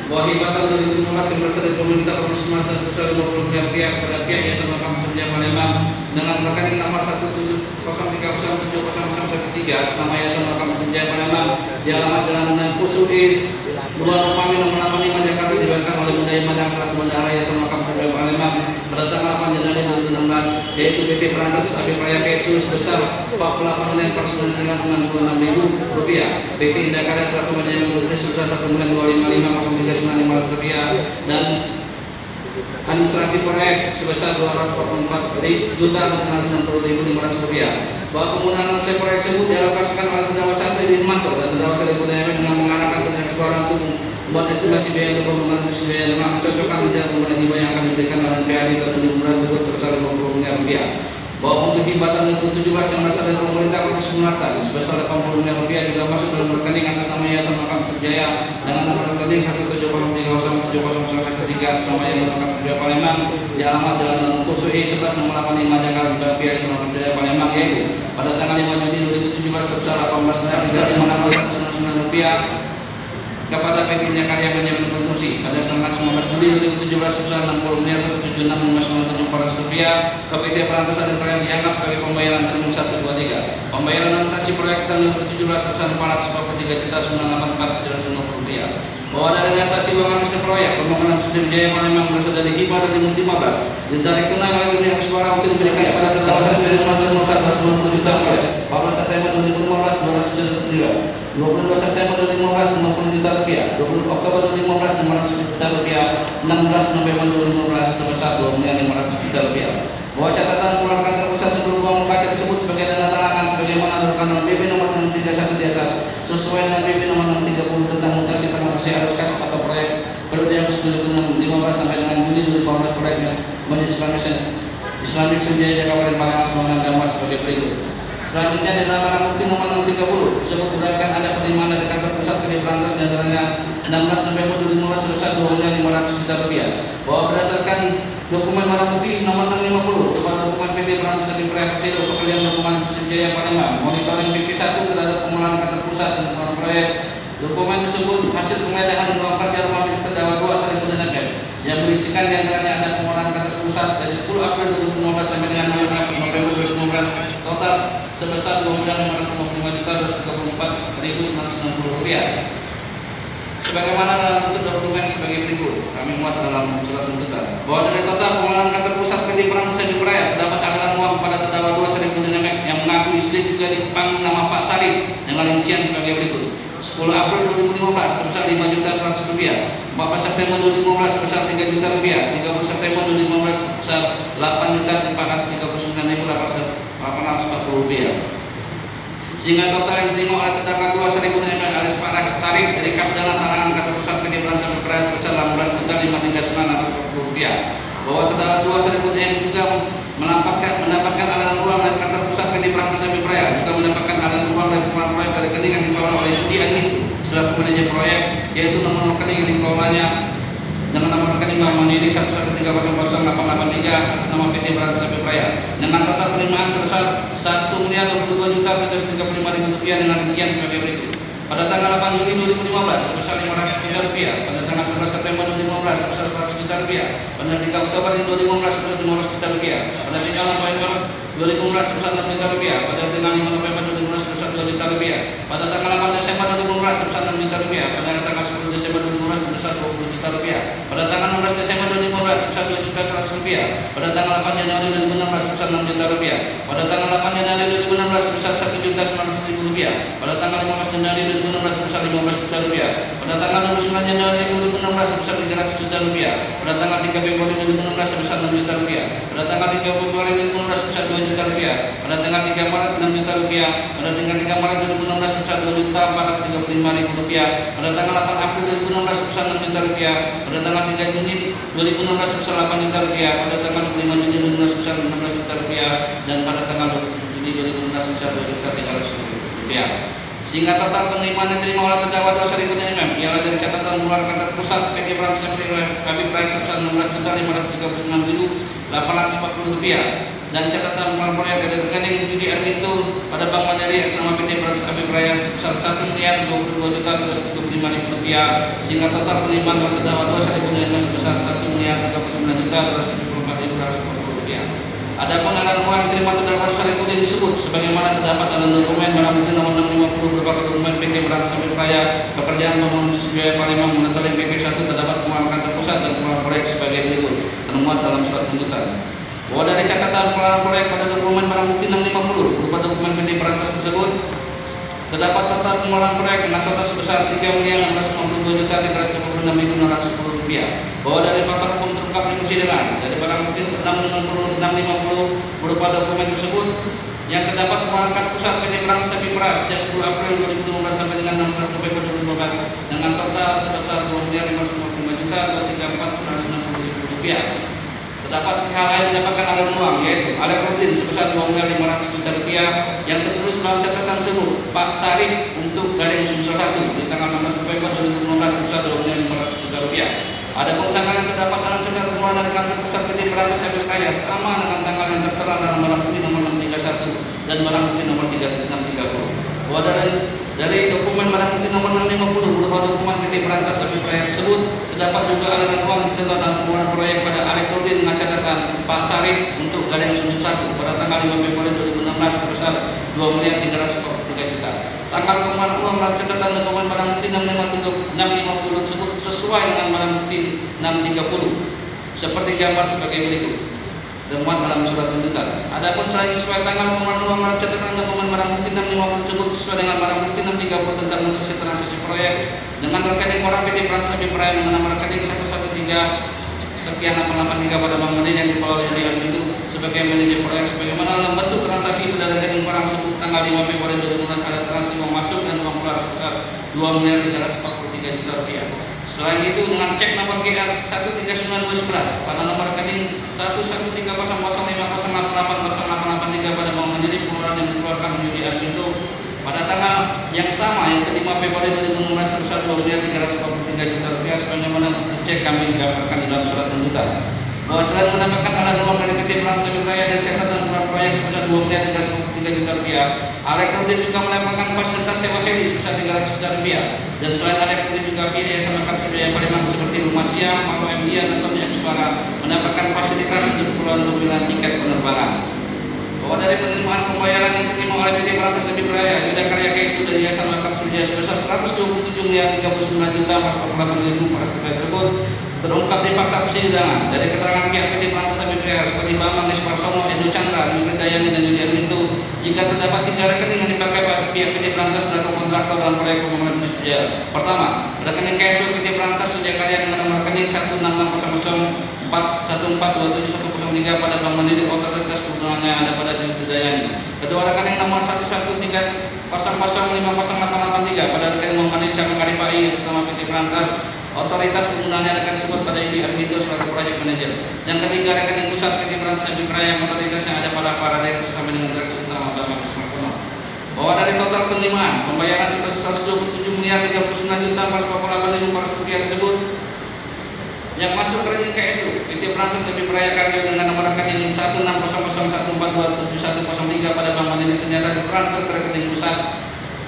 Bahwa hibatan 2015 yang berasal dari pemerintah provinsi Sumatera sebesar 50 miliar rupiah kepada pihak yang sama Kampus Kerja Palembang dengan rekening nomor 170307013 atas nama Yayasan Kampus Kerja Palembang di alamat Jalan Dengan Pusui 2 Nopami nomor 85 Jakarta dibayarkan oleh Bunda Madang selaku Bendahara Yayasan Kampus Kerja Palembang pada tanggal 8 Januari 2016, yaitu PT Perantas Sapi Peraya KSU sebesar Rp48.496.000, PT Indah Karya selaku manajemen produksi sebesar Rp1.255.039.500 dan administrasi proyek sebesar Rp244.990.500. Bahwa penggunaan selesai proyek tersebut dialokasikan oleh terdakwa 1 Irmanto dan terdakwa Sarip Kurniawan dengan mengarahkan dengan suara untuk membuat estimasi biaya untuk pembangunan biaya dengan mencocokkan rencana pembangunan hibah yang akan diberikan oleh PAD tahun 2016 tersebut sebesar Rp50 miliar. Bahwa untuk hibatan 2017 yang berasal dari pemerintah Provinsi Sumatera sebesar Rp80 miliar juga masuk dalam rekening atas nama Yayasan Kampus Jaya dengan nomor rekening 170307013 atas nama Yayasan Kampus Jaya Palembang di alamat Jalan Pusui 11 nomor 85 Jakarta di Yayasan Kampus Jaya Palembang, yaitu pada tanggal 5 Juni 2017 sebesar Rp18.359 kepada PT Indah Karya Manajemen Konstruksi pada tanggal 19 Juli 2017 sebesar Rp60.176.400 ke PT Perantas Sapi Peraya dianggap sebagai pembayaran termin 123. Pembayaran administrasi proyek tahun 2017 sebesar Rp443.984.750. Bahwa dari realisasi bangunan mesin proyek pembangunan sistem Jaya Palembang berasal dari hibah 2015 ditarik tunai oleh dunia suara untuk diberikan kepada terdakwa 1 dari 15 190 juta rupiah. 14 September 2015 200 juta rupiah. 22 September 2015 50 juta rupiah. 20 Oktober 2015 500 juta rupiah. 16 November 2015 sebesar Rp2.500 juta rupiah. Bahwa catatan pengeluaran kantor pusat sebelum uang muka tersebut sebagai dana talangan sebagaimana dilakukan PP nomor 631 di atas sesuai dengan PP nomor 630 tentang mutasi transaksi arus kas atau proyek periode yang 2015 sampai dengan Juli 2015 proyek Masjid Islamic Sunjaya Jakarta Palembang Semangat Damar sebagai berikut. Selanjutnya di dalam barang bukti nomor 630 tersebut berdasarkan ada penerimaan dari kantor pusat PT Perantas di antaranya 16 November 2015 sebesar Rp2.500 juta. Bahwa berdasarkan dokumen barang bukti nomor 650 kepada dokumen PT Perantas Sapi Peraya Persero pekerjaan dokumen Sunjaya Palembang monitoring PP1 terhadap pengelolaan kantor pusat dan proyek. Dokumen tersebut hasil penggeledahan ruang kerja rumah milik terdakwa 2 Sarip Kurniawan yang berisikan di antaranya ada pengelolaan kantor pusat dari 10 April 2015 sampai dengan 6 November 2015 total sebesar Rp2.534.960. Sebagaimana dalam bentuk dokumen sebagai berikut, kami muat dalam surat tuntutan bahwa dari total pengelolaan kantor pusat PT Perantas Sapi Peraya terdapat aliran uang kepada terdakwa 2 Sarip Kurniawan yang mengaku istri juga dipanggil nama Pak Sarip dengan rincian sebagai berikut: 10 April 2015 sebesar Rp5.100.000, 14 September 2015 sebesar Rp3.000.000, 30 September 2015 sebesar Rp8.439.840. Sehingga total yang diterima oleh terdakwa 2 Sarip Kurniawan alias Pak Sarip dari kas dana talangan kantor pusat PT Perantas Sapi Peraya sebesar Rp18.539.840. Bahwa terdakwa 2 Sarip Kurniawan juga mendapatkan PT Berantas Sapi Praya dengan total penerimaan sebesar Rp1.022.335.000 dengan rincian sebagai berikut. Pada tanggal 8 Juli 2015 sebesar Rp500 juta, pada tanggal 11 September 2015 sebesar Rp100 juta, pada 3 Oktober 2015 sebesar Rp500 juta, pada 3 November 2015 sebesar Rp6 juta, pada tanggal 5 November 2015 sebesar Rp2 juta, pada tanggal 8 Desember 2015 sebesar Rp6 juta, pada tanggal 10 Desember 2015 sebesar Rp20 juta, pada tanggal 16 Desember 2015 sebesar Rp2.100.000, pada tanggal 8 Januari 2016 sebesar Rp6 juta, pada tanggal 8 Januari 2016 sebesar Rp1.900.000, pada tanggal 15 Januari 2016 sebesar Rp15 juta, pada tanggal 29 Januari 2016 sebesar Rp300 juta, pada tanggal 3 Februari 2016 sebesar Rp6 juta, pada tanggal 3 Februari 2016 sebesar Rp2 juta, pada tanggal 3 Maret Rp6 juta, pada tanggal 3 Maret 2016 sebesar Rp2.435.000, pada tanggal 8 April 2016 sebesar Rp6 juta, pada tanggal 3 Juni 2016 sebesar Rp8 juta, pada tanggal 25 Juni 2016 sebesar Rp16 juta, dan pada tanggal 20 Juni 2016 sebesar Rp2.300.000. Sehingga total penerimaan yang diterima oleh terdakwa 2.000 mm ialah dari catatan keluar kantor pusat PT Berantas Sapi Praya sebesar Rp16.537.840 dan catatan keluar proyek dari rekening Budi Arminto pada Bank Mandiri atas nama PT Berantas Sapi Praya sebesar Rp1.022.335.000 sehingga total penerimaan oleh terdakwa 2.000 mm sebesar Rp1.039.240. Adapun aliran uang diterima terdakwa Syarifudin disebut sebagaimana terdapat dalam dokumen barang bukti nomor 650 berupa dokumen PT Berantas Sapi Praya pekerjaan pembangunan Sriwijaya Palembang monitoring PP1 terdapat pengeluaran kantor pusat dan pengeluaran proyek sebagai berikut termuat dalam surat tuntutan. Bahwa dari catatan pengeluaran proyek pada dokumen barang bukti 650 berupa dokumen PT Berantas tersebut terdapat total pengeluaran proyek dengan total sebesar Rp3.652.326.610. Bahwa dari fakta hukum terungkap di persidangan dari barang bukti 650 berupa dokumen tersebut yang terdapat pengeluaran kas pusat PT Berantas Sapi Praya sejak 10 April 2015 sampai dengan 16 November 2015 dengan total sebesar Rp2.555.334.960.000. Terdapat hal lain mendapatkan aliran uang yaitu Alekrodin sebesar Rp2.500.000 yang tertulis dalam catatan tersebut Pak Sarif untuk garing Sumsel 1 di tanggal 16 November 2015 sebesar Rp2.500.000. Adapun tanggal yang terdapat dalam catatan pengeluaran dari kantor pusat PT Berantas Sapi Praya sama dengan tanggal yang tertera dalam barang bukti nomor 631 dan barang bukti nomor 3630. Bahwa dari dokumen barang bukti nomor 650 berupa dokumen PT Berantas Sapi Praya tersebut terdapat juga aliran uang disertai dalam pengeluaran proyek pada Alekrodin dengan catatan Pak Sarif untuk garing Sumsel 1 pada tanggal 5 Februari 2016 sebesar Rp2.343.000. Tanggal pengeluaran uang dalam catatan dokumen barang bukti 650 tersebut sesuai dengan barang bukti 630 seperti gambar sebagai berikut termuat dalam surat tuntutan. Adapun selain sesuai tanggal pengeluaran uang dalam catatan dokumen barang bukti 650 tersebut sesuai dengan barang bukti 630 tentang notifikasi transaksi proyek dengan rekening orang PT Berantas Sapi Praya dengan nama rekening 113 pada Bank Mandiri yang dikelola oleh Arminto sebagai manajer proyek sebagaimana dalam bentuk transaksi pada rekening barang tersebut tanggal 5 Februari 2016 ada transaksi uang masuk dan uang keluar sebesar Rp2.343.000. Selain itu dengan cek nomor GR 139211 pada nomor rekening 1130050088803 pada Bank Mandiri pengeluaran yang dikeluarkan Budi Arminto pada tanggal yang sama yang ke-5 Februari 2016 sebesar Rp2.343.000 sebagaimana cek kami gambarkan di dalam surat tuntutan. Bahwa selain mendapatkan aliran uang dari PT Berantas Sapi Praya dan catatan proyek sebesar Rp2.343.000, Alekrodin juga mendapatkan fasilitas sewa heli sebesar Rp300 juta. Dan selain Alekrodin juga pihak Yayasan Makam Sriwijaya Palembang seperti Rumah Siang, Malu MDA dan Tony Suara mendapatkan fasilitas untuk keperluan pembelian tiket penerbangan. Bahwa dari penerimaan pembayaran yang diterima oleh PT Berantas Sapi Praya, Yuda Karya KSU dari Yayasan Makam Sriwijaya sebesar Rp127.039.800.000 tersebut terungkap di fakta persidangan dari keterangan pihak PT Berantas Sapi Praya seperti Bambang Nisparsono, Edo Chandra, Yuri Dayani dan Yudi Arminto jika terdapat 3 rekening yang dipakai oleh pihak PT Berantas selaku kontraktor dalam proyek pembangunan Sriwijaya. Pertama, rekening KSU PT Berantas Sriwijaya Karya dengan nomor rekening 1660014271003 pada Bank Mandiri otoritas kegunaan yang ada pada Yudi Dayani. Kedua, rekening nomor 11300500883 pada rekening Bank Mandiri cabang Kalipai atas nama PT Berantas otoritas penggunaannya akan disebut pada Yudi Arminto selaku proyek manajer. Yang ketiga, rekening pusat PT Berantas Sapi Praya yang otoritas yang ada pada Paradise sampai dengan direksi utama Bambang Nisparsono. Bahwa dari total penerimaan pembayaran sebesar Rp127.039.488.500 tersebut yang masuk ke rekening KSU PT Berantas Sapi Peraya Karyo dengan nomor rekening 16001427103 pada Bank Mandiri ternyata ditransfer ke rekening pusat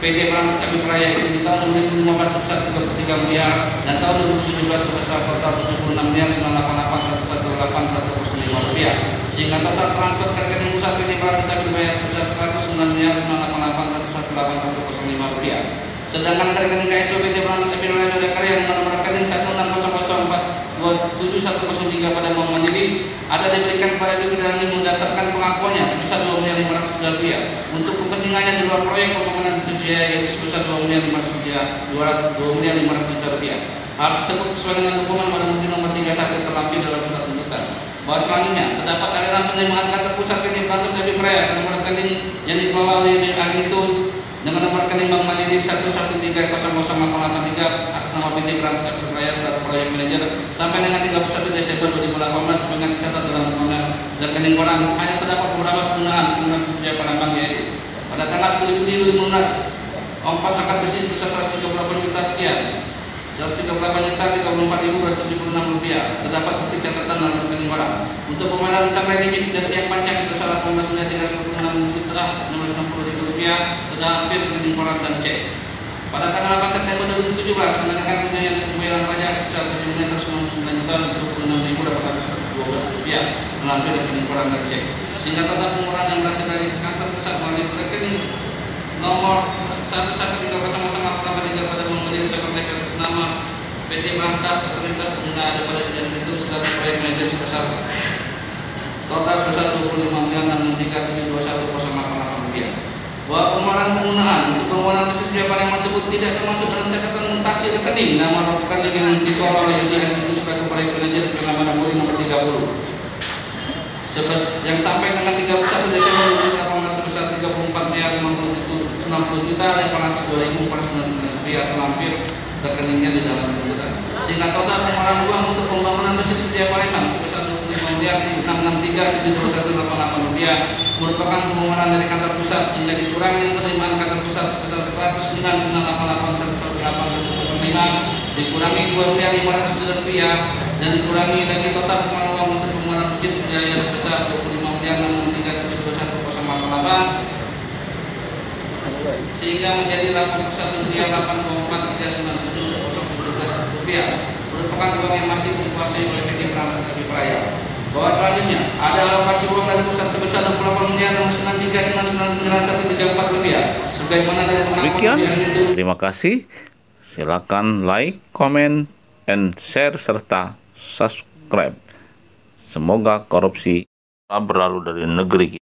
PT Berantas Sapi Peraya itu di tahun 2015 sebesar 33 miliar dan tahun 2017 sebesar total 76 miliar 988.118.105 rupiah, sehingga total transfer ke rekening pusat PT Berantas Sapi Peraya sebesar 109 miliar 988.118.105 rupiah. Sedangkan ke rekening KSU PT Berantas Sapi Peraya Karyo dengan nomor rekening 16004277103 pada Bank Mandiri ada diberikan kepada Dipidana mendasarkan pengakuannya sebesar 2.500.000 rupiah untuk kepentingannya di luar proyek pembangunan Jaya yaitu sebesar 2.500.000 rupiah. Hal tersebut sesuai dengan dokumen pada bukti nomor 31 terlampir dalam surat tuntutan. Bahwa selanjutnya terdapat aliran penerimaan kantor pusat PT Berantas Sapi Peraya ke nomor rekening yang dikelola oleh Agnitud dengan nomor rekening Bank Mandiri 113000883 atas nama PT Berantas Sapi Peraya selaku proyek manajer sampai dengan 31 Desember 2018 dengan dicatat dalam dokumen rekening koran hanya terdapat beberapa penggunaan Sriwijaya Palembang yaitu pada tanggal 10 Juli 2016 ongkos angkat besi sebesar 138 juta sekian, 138.034.276 rupiah. Terdapat bukti catatan dalam rekening koran untuk pembayaran utang kredit dan tiang panjang sebesar 18.396.660 rupiah terdapat rekening koran dan cek. Pada tanggal 8 September 2017 mengenakan tunjangan pembayaran pajak sebesar 7.199.812 rupiah melalui rekening koran dan cek, sehingga total pengeluaran yang berasal dari kantor pusat melalui rekening nomor 1130083 pada Bank Mandiri sebagai atas nama PT Berantas Otoritas Pengguna ada pada jalan itu sebagai proyek manajer sebesar total sebesar 25.633.721.08 rupiah. Bahwa pengeluaran penggunaan untuk pembangunan Sriwijaya Palembang tersebut tidak termasuk dalam catatan mutasi rekening nama lakukan dengan dikelola oleh jalan itu sebagai proyek manajer dengan nomor 30 yang sampai dengan 31 Desember 2018 sebesar 34.090.802.499 rupiah terlampir rekeningnya di dalam tuntutan, sehingga total pengeluaran uang untuk pembangunan Masjid Sriwijaya Palembang sebesar 25.663.721.88 rupiah merupakan pembangunan dari kantor pusat sehingga dikurangi penerimaan kantor pusat sebesar 109.988.105 dikurangi 2.500.000 rupiah dan dikurangi lagi total pengeluaran uang untuk pembangunan Masjid Jaya sebesar 25.663.721.88 sehingga menjadi 81.824.397.012 rupiah merupakan uang yang masih dikuasai oleh PT Berantas Sapi Peraya. Bahwa selanjutnya ada alokasi uang dari pusat sebesar 28.093.999.134 rupiah sebagaimana dari pengakuan itu. Terima kasih. Silakan like, comment, and share serta subscribe. Semoga korupsi berlalu dari negeri kita.